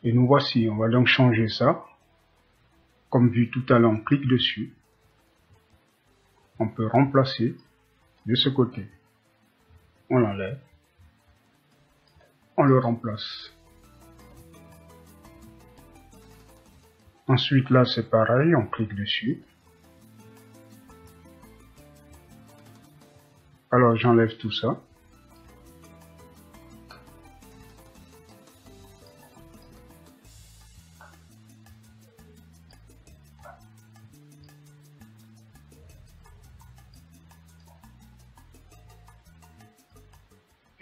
Et nous voici, on va donc changer ça. Comme vu tout à l'heure, on clique dessus. On peut remplacer de ce côté. On l'enlève. On le remplace. Ensuite, là, c'est pareil, on clique dessus. Alors, j'enlève tout ça.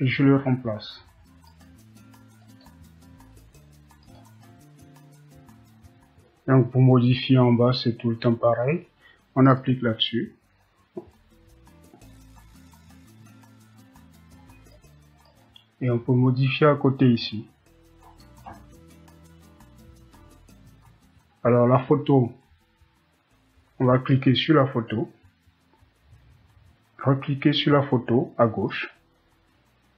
Et je le remplace. Donc pour modifier en bas, c'est tout le temps pareil. On applique là-dessus. Et on peut modifier à côté ici. Alors la photo, on va cliquer sur la photo. Recliquer sur la photo à gauche.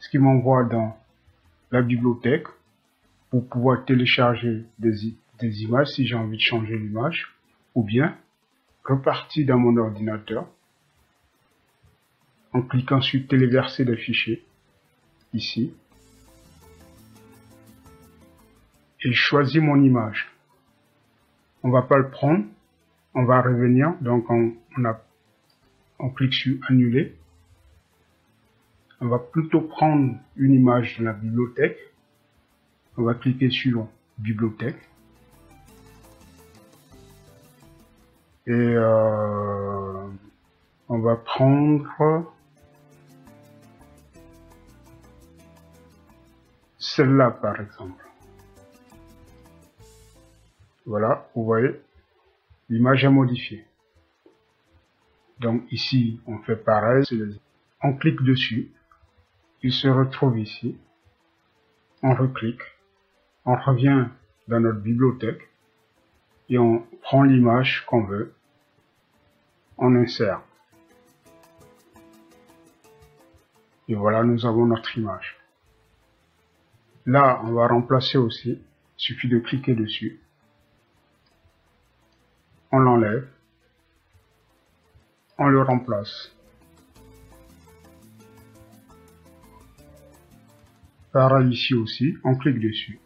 Ce qui m'envoie dans la bibliothèque pour pouvoir télécharger des images si j'ai envie de changer l'image, ou bien repartir dans mon ordinateur en cliquant sur téléverser des fichiers ici et choisir mon image. On va pas le prendre, on va revenir, donc on clique sur annuler. On va plutôt prendre une image de la bibliothèque. On va cliquer sur bibliothèque. Et on va prendre celle-là par exemple. Voilà, vous voyez, l'image est modifiée. Donc ici, on fait pareil. On clique dessus. Il se retrouve ici. On reclique. On revient dans notre bibliothèque. Et on prend l'image qu'on veut. On insère. Et voilà, nous avons notre image. Là, on va remplacer aussi. Il suffit de cliquer dessus. On l'enlève. On le remplace. Pareil ici aussi, on clique dessus.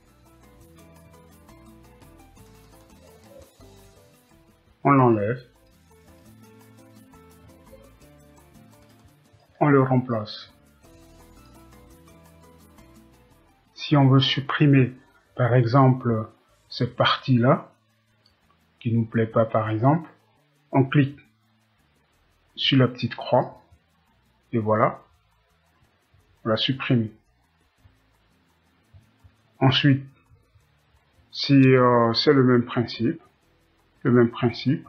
On l'enlève. On le remplace. Si on veut supprimer, par exemple, cette partie-là, qui nous plaît pas par exemple, on clique sur la petite croix Et voilà, on l'a supprimé. Ensuite, si c'est le même principe,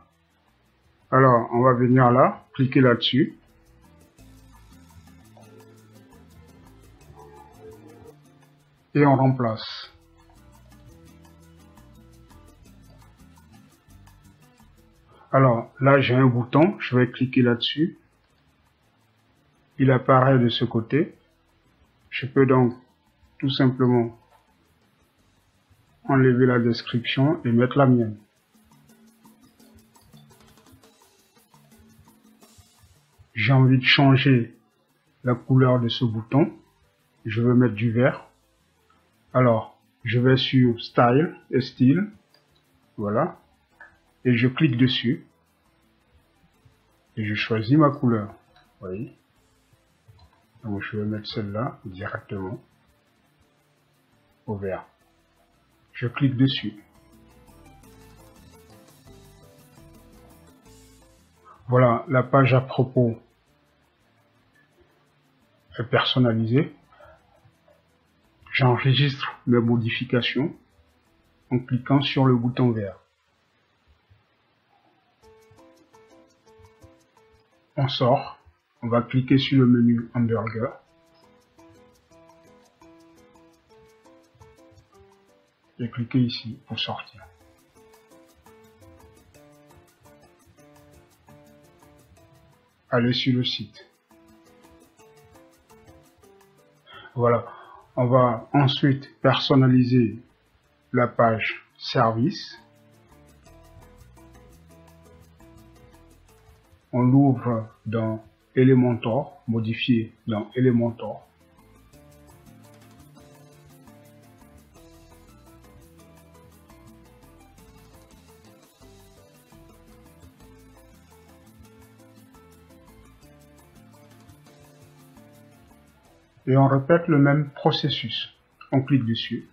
alors on va venir là, cliquer là-dessus. Et on remplace. Alors là, j'ai un bouton, je vais cliquer là-dessus. Il apparaît de ce côté. Je peux donc tout simplement enlever la description et mettre la mienne. J'ai envie de changer la couleur de ce bouton. Je veux mettre du vert. Alors, je vais sur Style et Style. Voilà. Et je clique dessus. Et je choisis ma couleur. Vous voyez. Donc, je vais mettre celle-là directement au vert. Je clique dessus. Voilà, la page à propos est personnalisée. J'enregistre mes modifications en cliquant sur le bouton vert. On sort, on va cliquer sur le menu Hamburger. Et cliquer ici pour sortir. Allez sur le site. Voilà. On va ensuite personnaliser la page service. On l'ouvre dans Elementor, modifier dans Elementor. Et on répète le même processus. On clique dessus.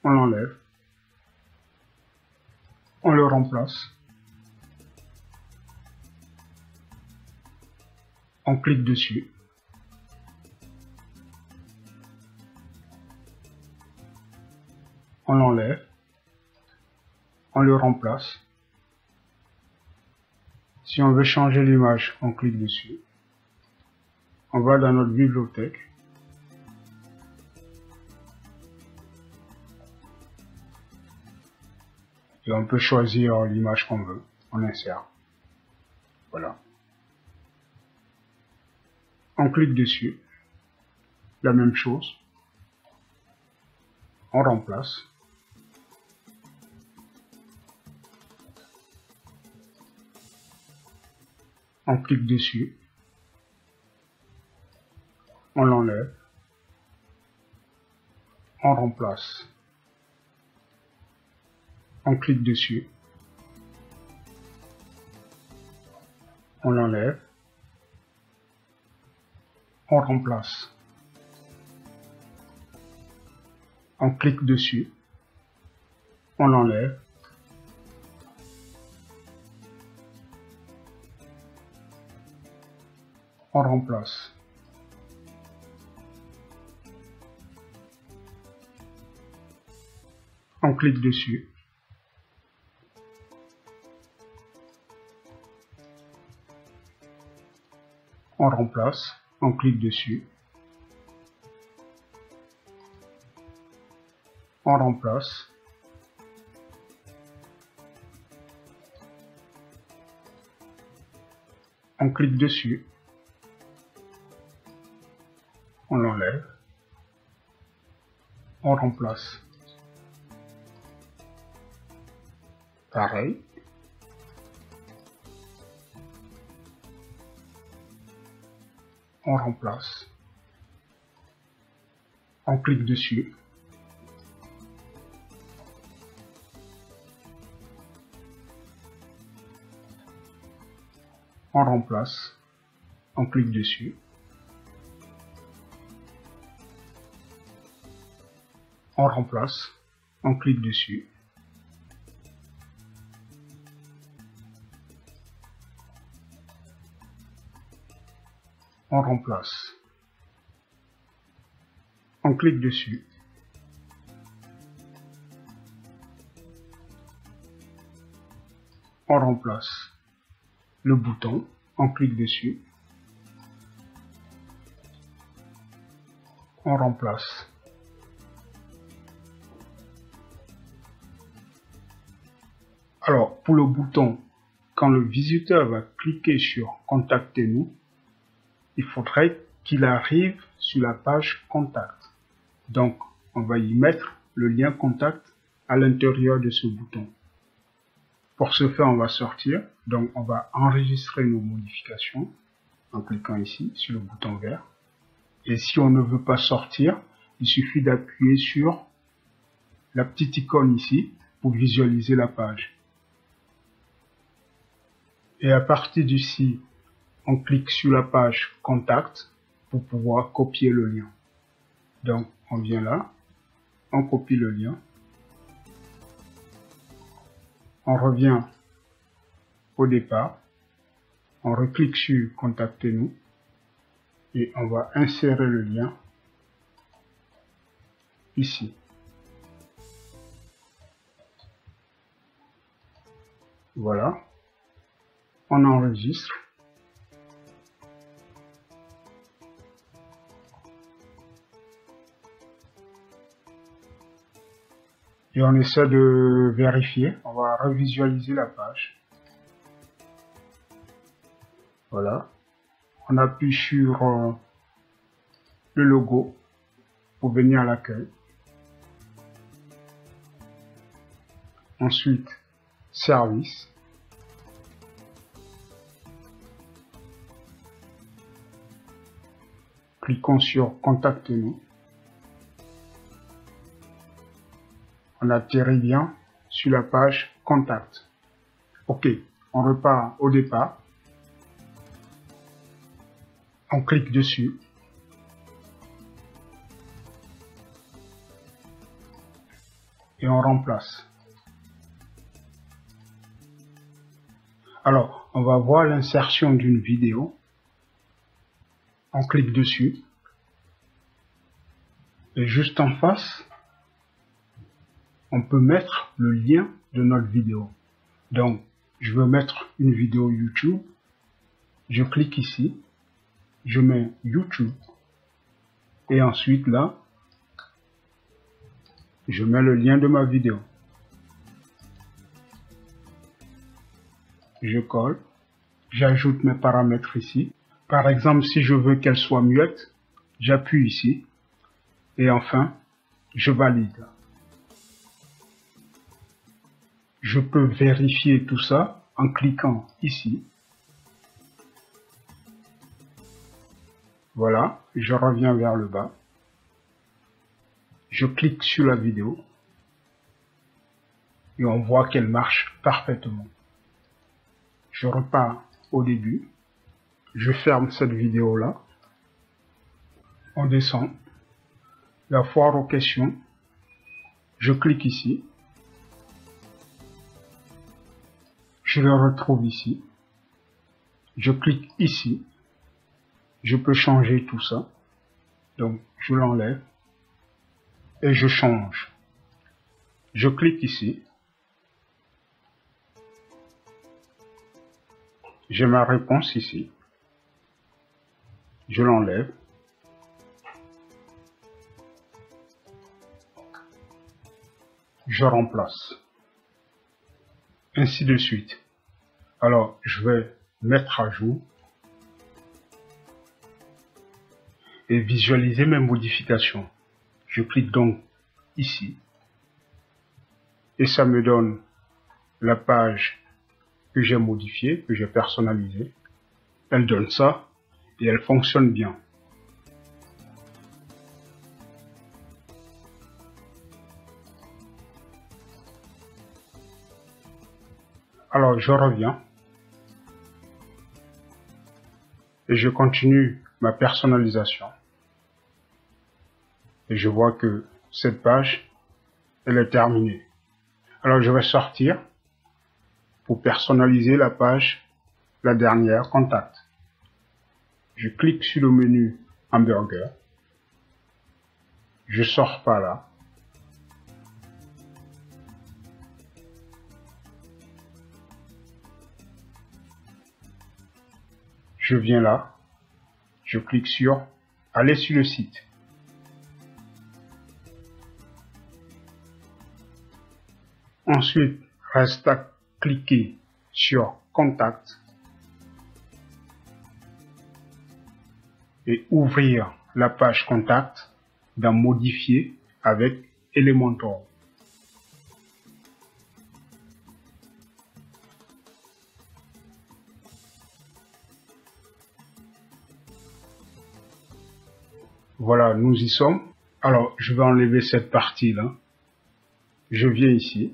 On l'enlève. On le remplace. On clique dessus. On l'enlève. On le remplace. Si on veut changer l'image, on clique dessus. On va dans notre bibliothèque. Et on peut choisir l'image qu'on veut. On insère. Voilà. On clique dessus. La même chose. On remplace. On clique dessus. On l'enlève. On remplace. On clique dessus. On l'enlève. On remplace. On clique dessus. On l'enlève. On remplace. On clique dessus. On remplace. On clique dessus. On remplace. On clique dessus. On l'enlève. On remplace. Pareil. On remplace. On clique dessus. On remplace. On clique dessus. On remplace. On clique dessus. on remplace. On clique dessus. On remplace le bouton, on clique dessus. On remplace. Alors, pour le bouton, quand le visiteur va cliquer sur « Contactez-nous », il faudrait qu'il arrive sur la page « Contact ». Donc, on va y mettre le lien « Contact » à l'intérieur de ce bouton. Pour ce faire, on va sortir. Donc, on va enregistrer nos modifications en cliquant ici sur le bouton vert. Et si on ne veut pas sortir, il suffit d'appuyer sur la petite icône ici pour visualiser la page. Et à partir d'ici, on clique sur la page Contact pour pouvoir copier le lien. Donc, on vient là, on copie le lien. On revient au départ, on reclique sur Contactez-nous et on va insérer le lien ici. Voilà, on enregistre. Et on essaie de vérifier, on va revisualiser la page. Voilà, on appuie sur le logo pour venir à l'accueil. Ensuite, service. Cliquons sur Contactez-nous. On atterrit bien sur la page Contact. OK, on repart au départ. On clique dessus. Et on remplace. Alors, on va voir l'insertion d'une vidéo. On clique dessus. Et juste en face, on peut mettre le lien de notre vidéo. Donc, je veux mettre une vidéo YouTube. Je clique ici. Je mets YouTube. Et ensuite, là, je mets le lien de ma vidéo. Je colle. J'ajoute mes paramètres ici. Par exemple, si je veux qu'elle soit muette, j'appuie ici. Et enfin, je valide. Je peux vérifier tout ça en cliquant ici. Voilà, je reviens vers le bas. Je clique sur la vidéo. Et on voit qu'elle marche parfaitement. Je repars au début. Je ferme cette vidéo-là. On descend. La foire aux questions. Je clique ici. Je le retrouve ici. Je clique ici. Je peux changer tout ça. Donc, je l'enlève. Et je change. Je clique ici. J'ai ma réponse ici. Je l'enlève. Je remplace. Ainsi de suite. Alors, je vais mettre à jour et visualiser mes modifications. Je clique donc ici et ça me donne la page que j'ai modifiée, que j'ai personnalisée. Elle donne ça et elle fonctionne bien. Alors, je reviens et je continue ma personnalisation. Et je vois que cette page, elle est terminée. Alors, je vais sortir pour personnaliser la page, la dernière, Contact. Je clique sur le menu hamburger. Je sors par là. Je viens là. Je clique sur aller sur le site. Ensuite, reste à cliquer sur Contact et ouvrir la page Contact dans Modifier avec Elementor. Voilà, nous y sommes. Alors, je vais enlever cette partie-là. Je viens ici.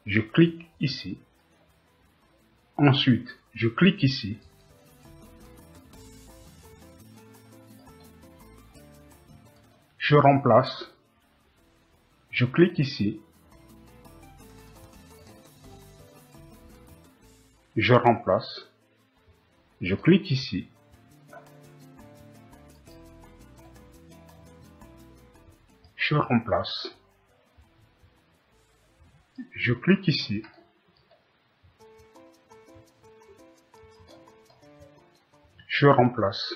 Je clique ici. Ensuite, je clique ici. Je remplace. Je clique ici. Je remplace. Je clique ici. Je remplace. Je clique ici. Je remplace.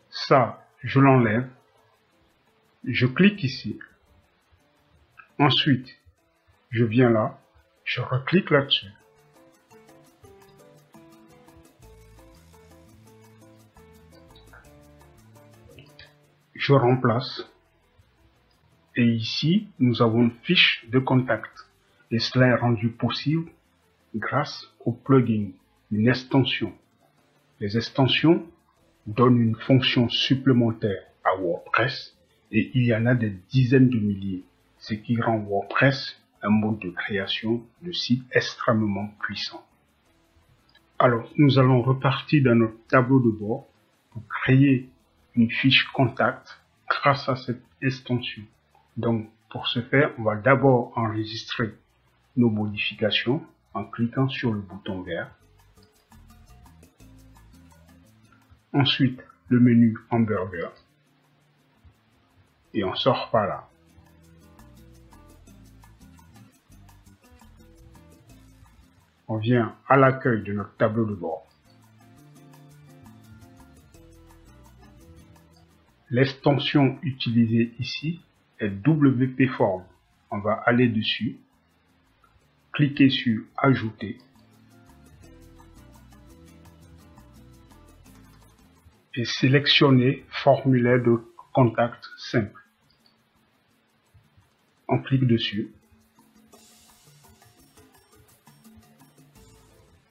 Ça, je l'enlève. Je clique ici. Ensuite, je viens là. Je reclique là-dessus. Je remplace. Et ici, nous avons une fiche de contact. Et cela est rendu possible grâce au plugin, une extension. Les extensions donnent une fonction supplémentaire à WordPress et il y en a des dizaines de milliers, ce qui rend WordPress un mode de création de sites extrêmement puissant. Alors, nous allons repartir dans notre tableau de bord pour créer une fiche contact grâce à cette extension. Donc, pour ce faire, on va d'abord enregistrer nos modifications en cliquant sur le bouton vert. Ensuite, le menu hamburger. Et on sort par là. On vient à l'accueil de notre tableau de bord. L'extension utilisée ici est WP Form. On va aller dessus, cliquer sur Ajouter et sélectionner Formulaire de contact simple. On clique dessus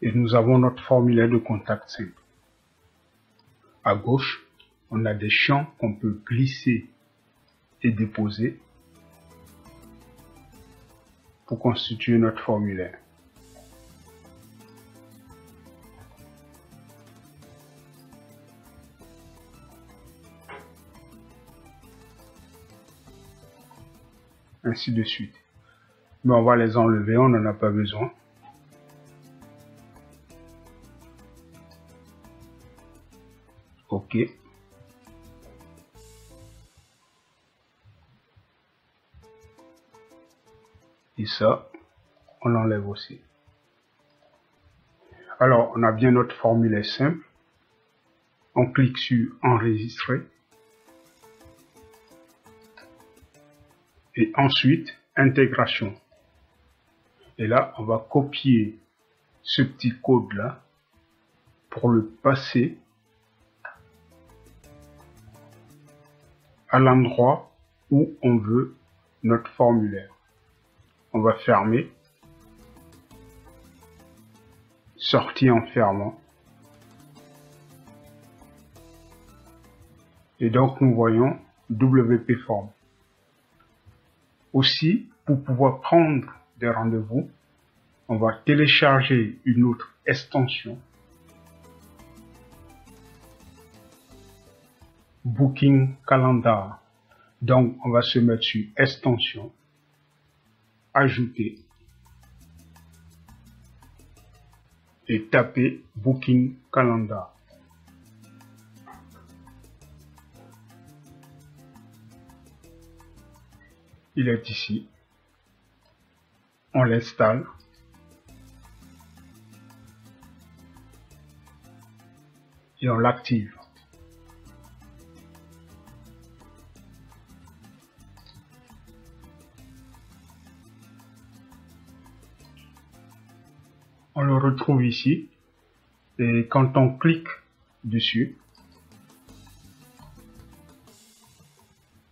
et nous avons notre formulaire de contact simple. À gauche, on a des champs qu'on peut glisser et déposer pour constituer notre formulaire. Ainsi de suite. Mais on va les enlever, on n'en a pas besoin. OK. Et ça, on l'enlève aussi. Alors, on a bien notre formulaire simple. On clique sur Enregistrer. Et ensuite, Intégration. Et là, on va copier ce petit code-là pour le passer à l'endroit où on veut notre formulaire. On va fermer, sortir en fermant. Et donc, nous voyons WP Form. Aussi, pour pouvoir prendre des rendez-vous, on va télécharger une autre extension. Booking Calendar. Donc, on va se mettre sur Extension, Ajouter. et taper Booking Calendar. Il est ici. On l'installe. Et on l'active. On le retrouve ici. Et quand on clique dessus,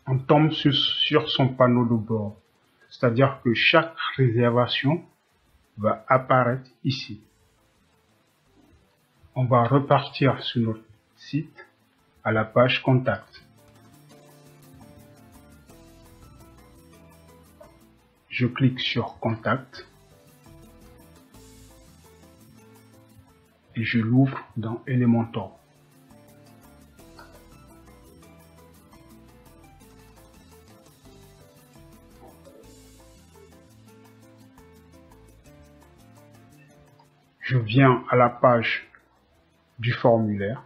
on tombe sur son panneau de bord. C'est-à-dire que chaque réservation va apparaître ici. On va repartir sur notre site à la page Contact. Je clique sur Contact et je l'ouvre dans Elementor. Je viens à la page du formulaire,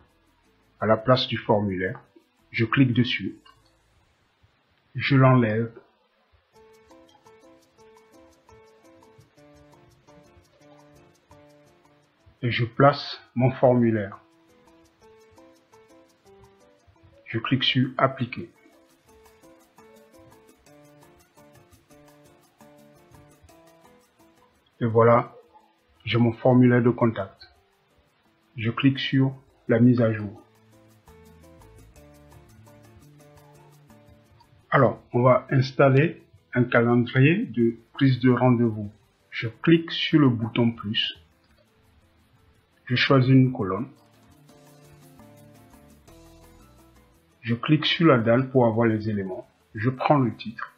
à la place du formulaire, je clique dessus, je l'enlève, et je place mon formulaire. Je clique sur Appliquer. Et voilà, j'ai mon formulaire de contact. Je clique sur la mise à jour. Alors, on va installer un calendrier de prise de rendez-vous. Je clique sur le bouton plus. Je choisis une colonne. Je clique sur la dalle pour avoir les éléments. Je prends le titre.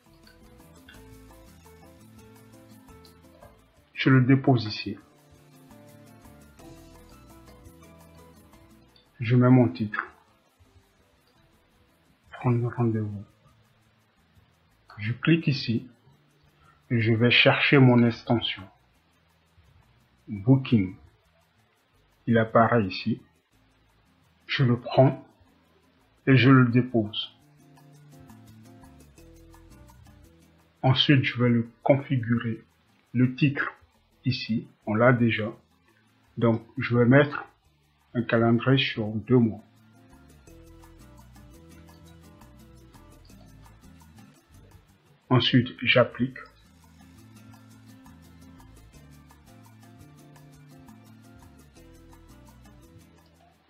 Je le dépose ici. Je mets mon titre. Prendre rendez-vous. Je clique ici et je vais chercher mon extension. Booking. Il apparaît ici. Je le prends et je le dépose. Ensuite, je vais le configurer. Le titre ici, on l'a déjà. Donc, je vais mettre un calendrier sur 2 mois. Ensuite, j'applique.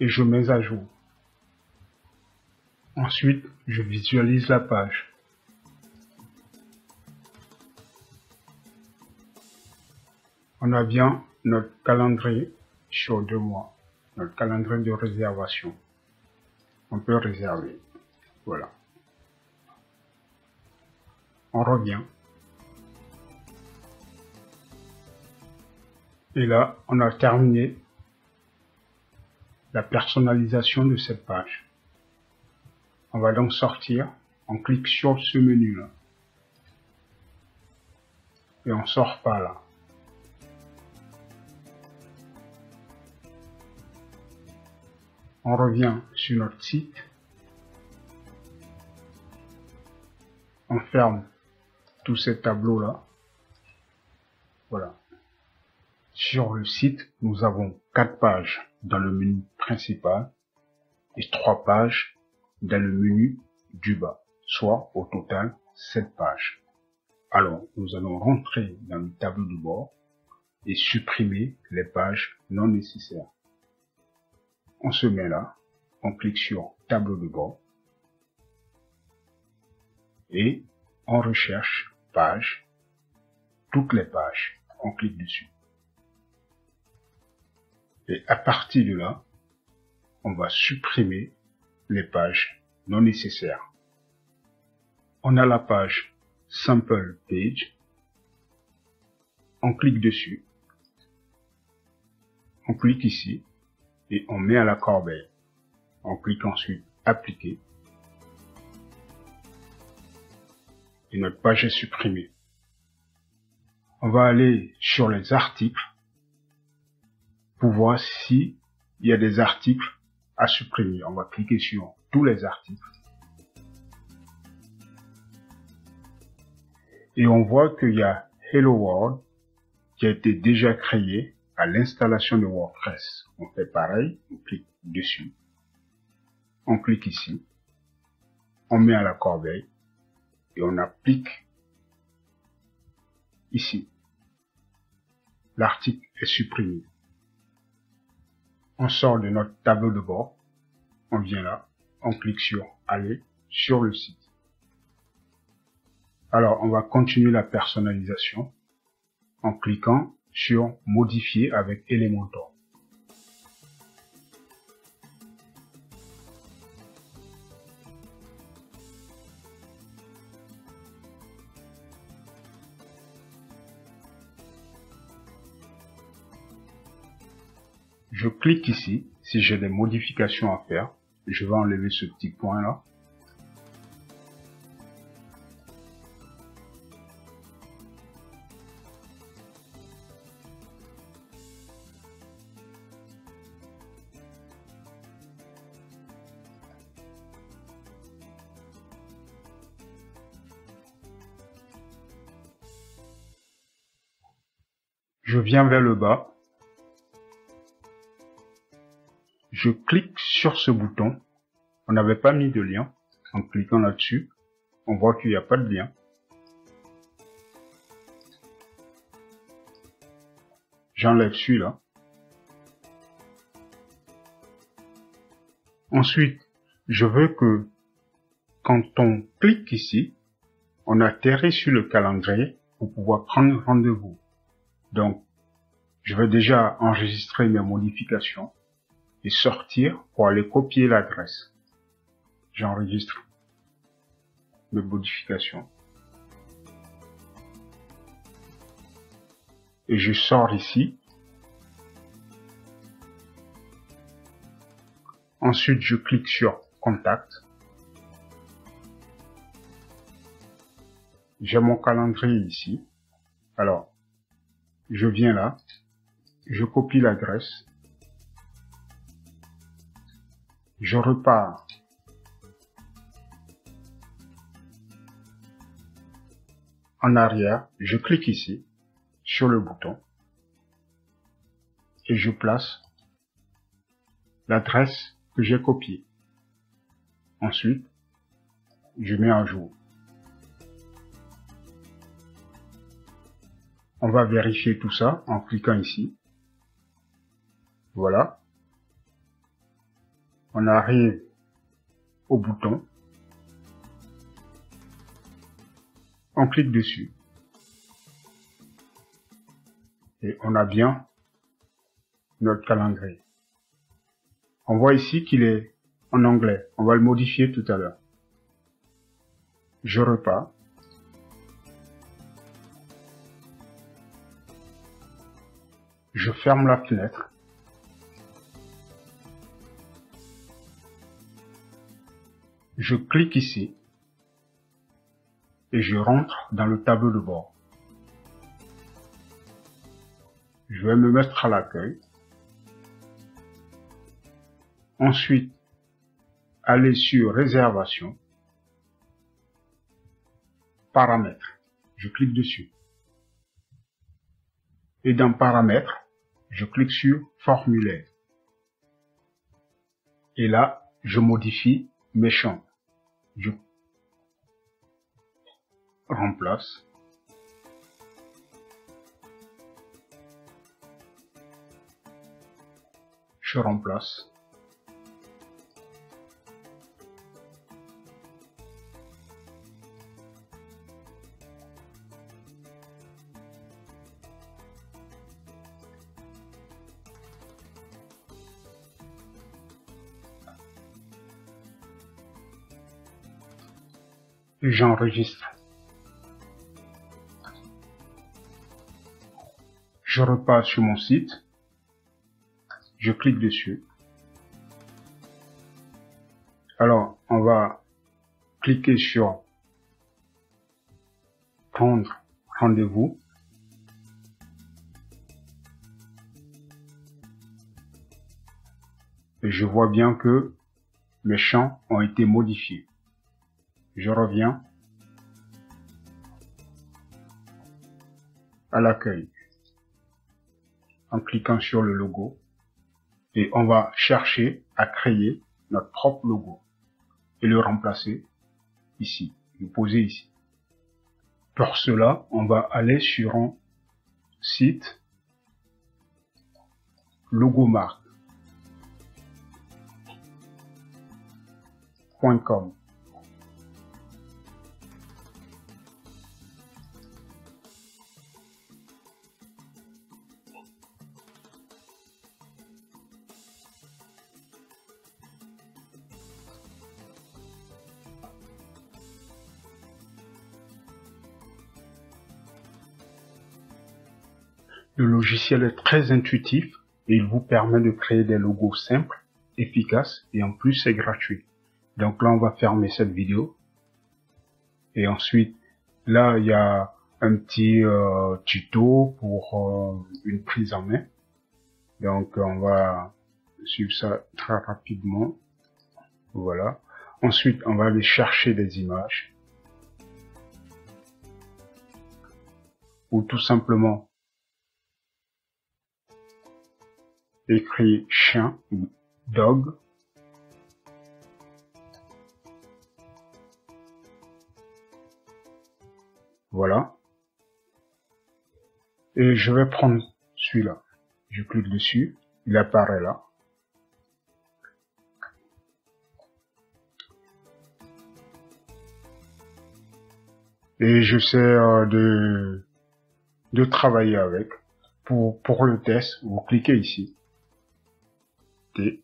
Et je mets à jour. Ensuite, je visualise la page. On a bien notre calendrier sur 2 mois. Notre calendrier de réservation. On peut réserver. Voilà. On revient. Et là, on a terminé la personnalisation de cette page. On va donc sortir. On clique sur ce menu-là. Et on sort par là. On revient sur notre site. On ferme tous ces tableaux-là. Voilà. Sur le site, nous avons 4 pages dans le menu principal et 3 pages dans le menu du bas, soit au total 7 pages. Alors, nous allons rentrer dans le tableau de bord et supprimer les pages non nécessaires. On se met là, on clique sur tableau de bord et on recherche page, toutes les pages, on clique dessus. Et à partir de là, on va supprimer les pages non nécessaires. On a la page Sample Page, on clique dessus, on clique ici, et on met à la corbeille. On clique ensuite Appliquer. Et notre page est supprimée. On va aller sur les articles. pour voir s'il y a des articles à supprimer. On va cliquer sur tous les articles. Et on voit qu'il y a Hello World qui a été déjà créé à l'installation de WordPress. On fait pareil, on clique dessus. On clique ici. On met à la corbeille et on applique ici. L'article est supprimé. On sort de notre tableau de bord. On vient là. On clique sur aller sur le site. Alors, on va continuer la personnalisation en cliquant sur modifier avec Elementor. Je clique ici, si j'ai des modifications à faire, je vais enlever ce petit point là. Je viens vers le bas. Je clique sur ce bouton. On n'avait pas mis de lien. En cliquant là-dessus, on voit qu'il n'y a pas de lien. J'enlève celui-là. Ensuite, je veux que quand on clique ici, on atterrit sur le calendrier pour pouvoir prendre rendez-vous. Donc, je vais déjà enregistrer mes modifications et sortir pour aller copier l'adresse. J'enregistre mes modifications. Et je sors ici. Ensuite, je clique sur Contact. J'ai mon calendrier ici. Alors, je viens là, je copie l'adresse, je repars en arrière, je clique ici, sur le bouton, et je place l'adresse que j'ai copiée. Ensuite, je mets à jour. On va vérifier tout ça en cliquant ici. Voilà. On arrive au bouton. On clique dessus. Et on a bien notre calendrier. On voit ici qu'il est en anglais. On va le modifier tout à l'heure. Je repars. Je ferme la fenêtre. Je clique ici et je rentre dans le tableau de bord. Je vais me mettre à l'accueil. Ensuite, aller sur réservation, paramètres. Je clique dessus. Et dans paramètres, je clique sur formulaire. Et là, je modifie mes champs. Je remplace. Je remplace. J'enregistre. Je repars sur mon site. Je clique dessus. Alors, on va cliquer sur prendre rendez-vous. et je vois bien que mes champs ont été modifiés. Je reviens à l'accueil en cliquant sur le logo et on va chercher à créer notre propre logo et le remplacer ici, le poser ici. Pour cela, on va aller sur un site logomark.com. Le logiciel est très intuitif et il vous permet de créer des logos simples, efficaces et en plus c'est gratuit. Donc là on va fermer cette vidéo et ensuite là il y a un petit tuto pour une prise en main. Donc on va suivre ça très rapidement. Voilà. Ensuite on va aller chercher des images ou tout simplement écrit chien ou dog. Voilà. Et je vais prendre celui-là. Je clique dessus. Il apparaît là. Et j'essaie de travailler avec. Pour le test, vous cliquez ici. T.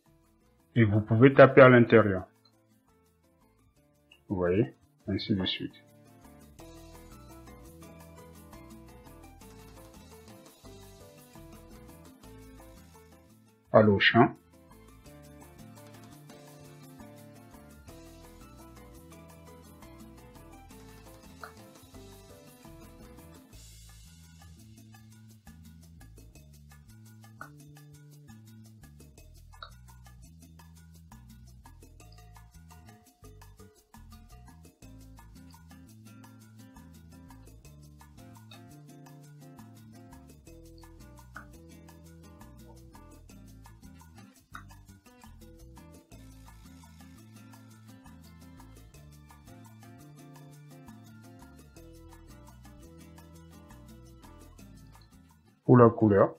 Et vous pouvez taper à l'intérieur. Vous voyez, ainsi de suite. Allo champ. Pour la couleur.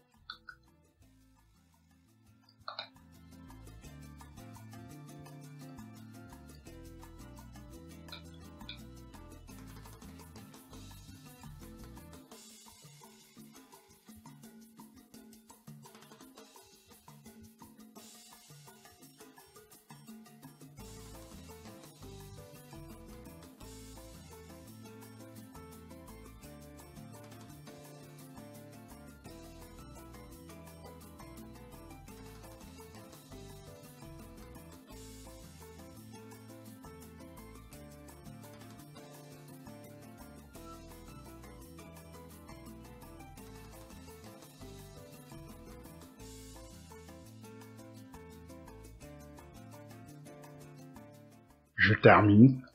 Je termine.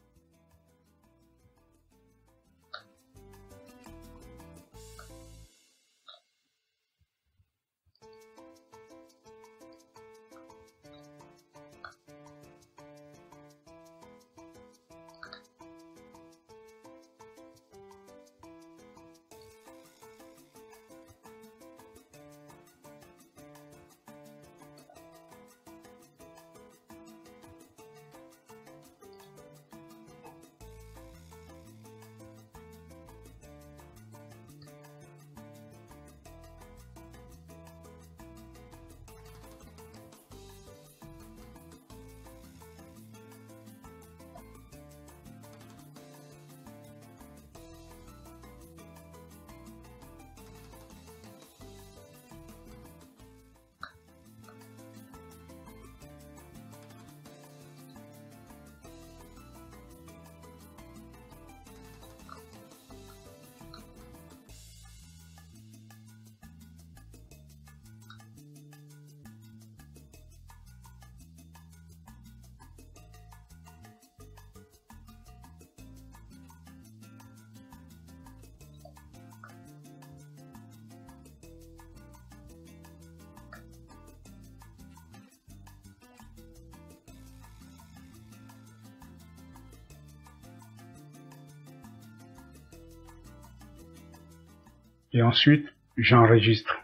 Et ensuite, j'enregistre.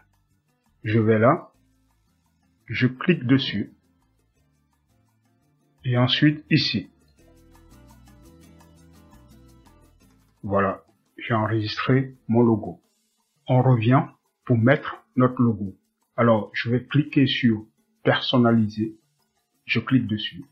Je vais là, je clique dessus. Et ensuite, ici. Voilà, j'ai enregistré mon logo. On revient pour mettre notre logo. Alors, je vais cliquer sur personnaliser. Je clique dessus.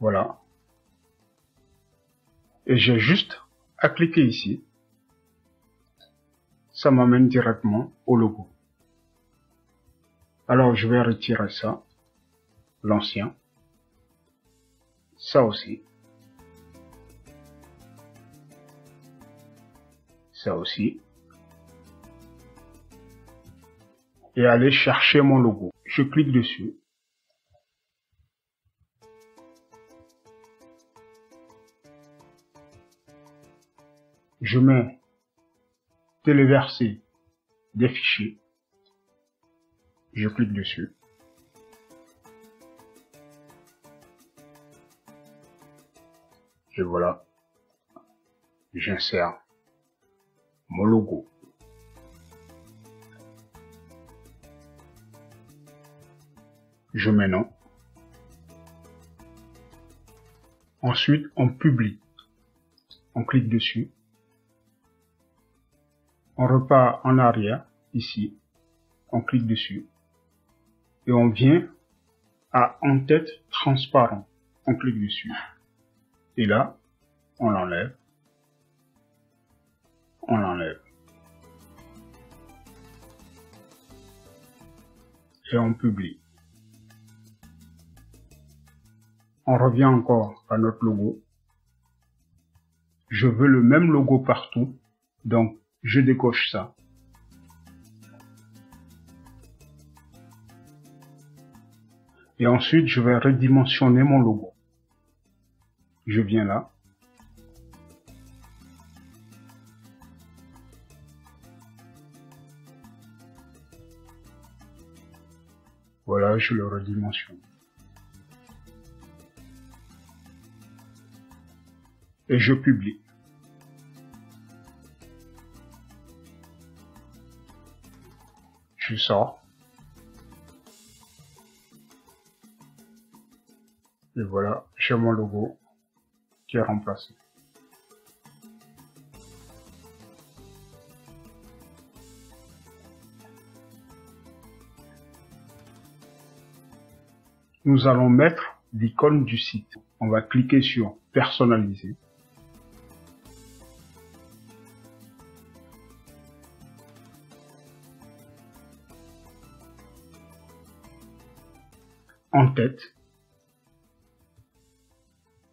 Voilà. Et j'ai juste à cliquer ici. Ça m'amène directement au logo. Alors, je vais retirer ça. L'ancien. Ça aussi. Ça aussi. Et aller chercher mon logo. Je clique dessus. Je mets téléverser des fichiers. Je clique dessus. Et voilà. J'insère mon logo. Je mets non. Ensuite, on publie. On clique dessus. On repart en arrière, ici. On clique dessus. Et on vient à en-tête transparent. On clique dessus. Et là, on l'enlève. On l'enlève. Et on publie. On revient encore à notre logo. Je veux le même logo partout. Donc, je décoche ça. Et ensuite, je vais redimensionner mon logo. Je viens là. Voilà, je le redimensionne. Et je publie. Je sors. Et voilà, j'ai mon logo qui est remplacé. Nous allons mettre l'icône du site. On va cliquer sur personnaliser. En tête.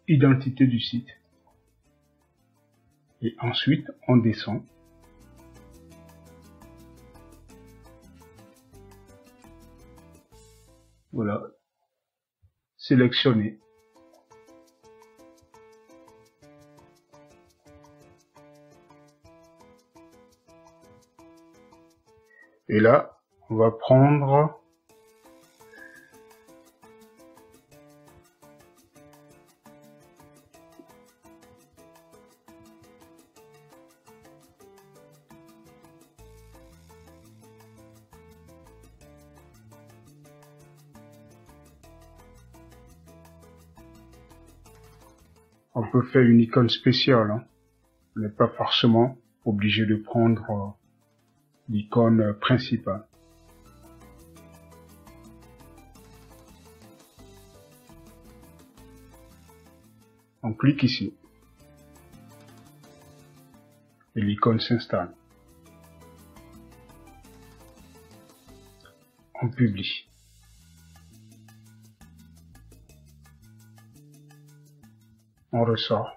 Identité du site. Et ensuite, on descend. Voilà. Sélectionner. Et là, on va prendre on peut faire une icône spéciale. Hein. On n'est pas forcément obligé de prendre l'icône principale. On clique ici. Et l'icône s'installe. On publie. On ressort.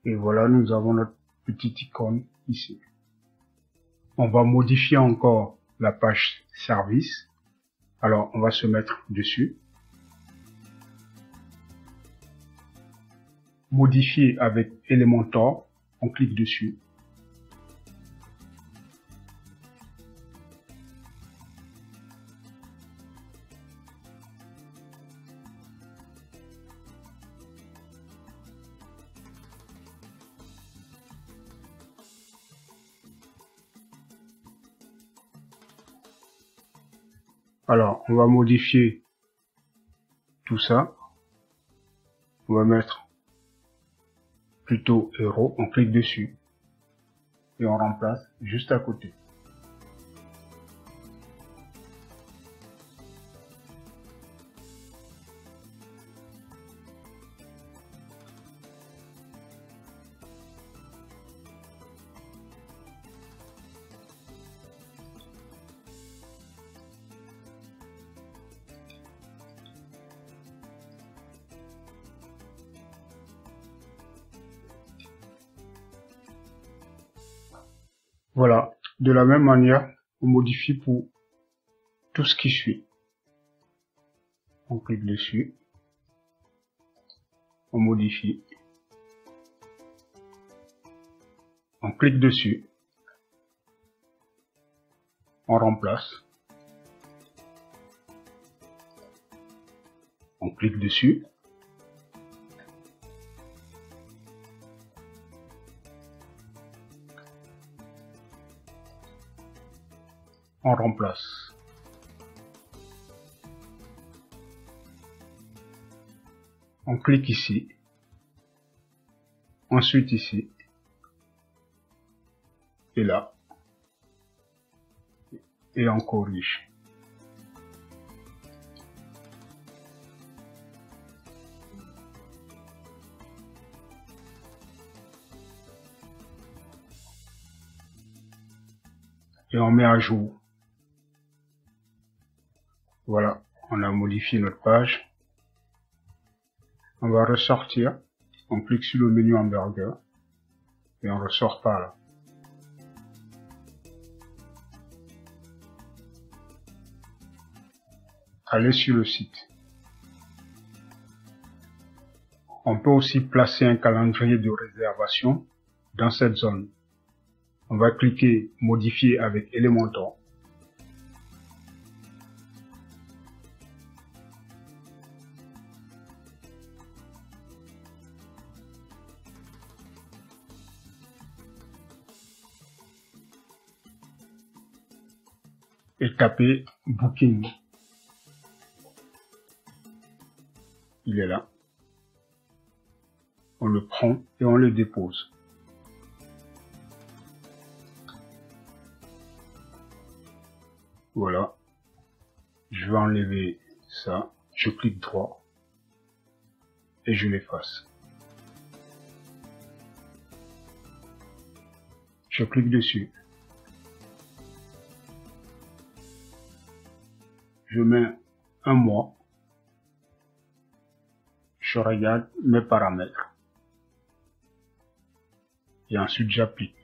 Et voilà, nous avons notre petite icône ici. On va modifier encore la page service. Alors, on va se mettre dessus. Modifier avec Elementor. On clique dessus. Alors, on va modifier tout ça. On va mettre plutôt euro. On clique dessus et on remplace juste à côté. Voilà, de la même manière, on modifie pour tout ce qui suit. On clique dessus, on modifie, on clique dessus, on remplace, on clique dessus, on remplace. On clique ici, ensuite ici, et là, et on corrige. Et on met à jour. Voilà, on a modifié notre page. On va ressortir. On clique sur le menu hamburger et on ressort par là. Allez sur le site. On peut aussi placer un calendrier de réservation dans cette zone. On va cliquer modifier avec Elementor. Et taper Booking. Il est là. On le prend et on le dépose. Voilà. Je vais enlever ça. Je clique droit et je l'efface. Je clique dessus. Je mets un mois. Je regarde mes paramètres. Et ensuite j'applique.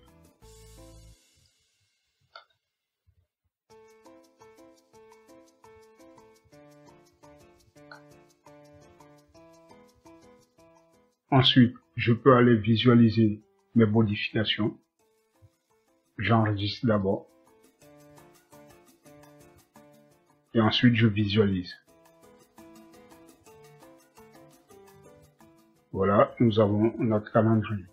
Ensuite, je peux aller visualiser mes modifications. J'enregistre d'abord. Et ensuite, je visualise. Voilà, nous avons notre calendrier.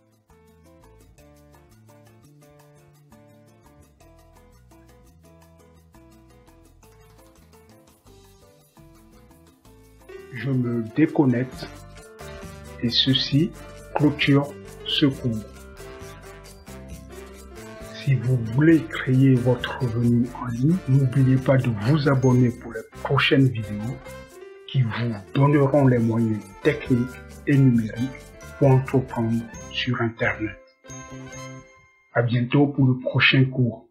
Je me déconnecte et ceci clôture ce cours. Si vous voulez créer votre revenu en ligne, n'oubliez pas de vous abonner pour les prochaines vidéos qui vous donneront les moyens techniques et numériques pour entreprendre sur Internet. À bientôt pour le prochain cours.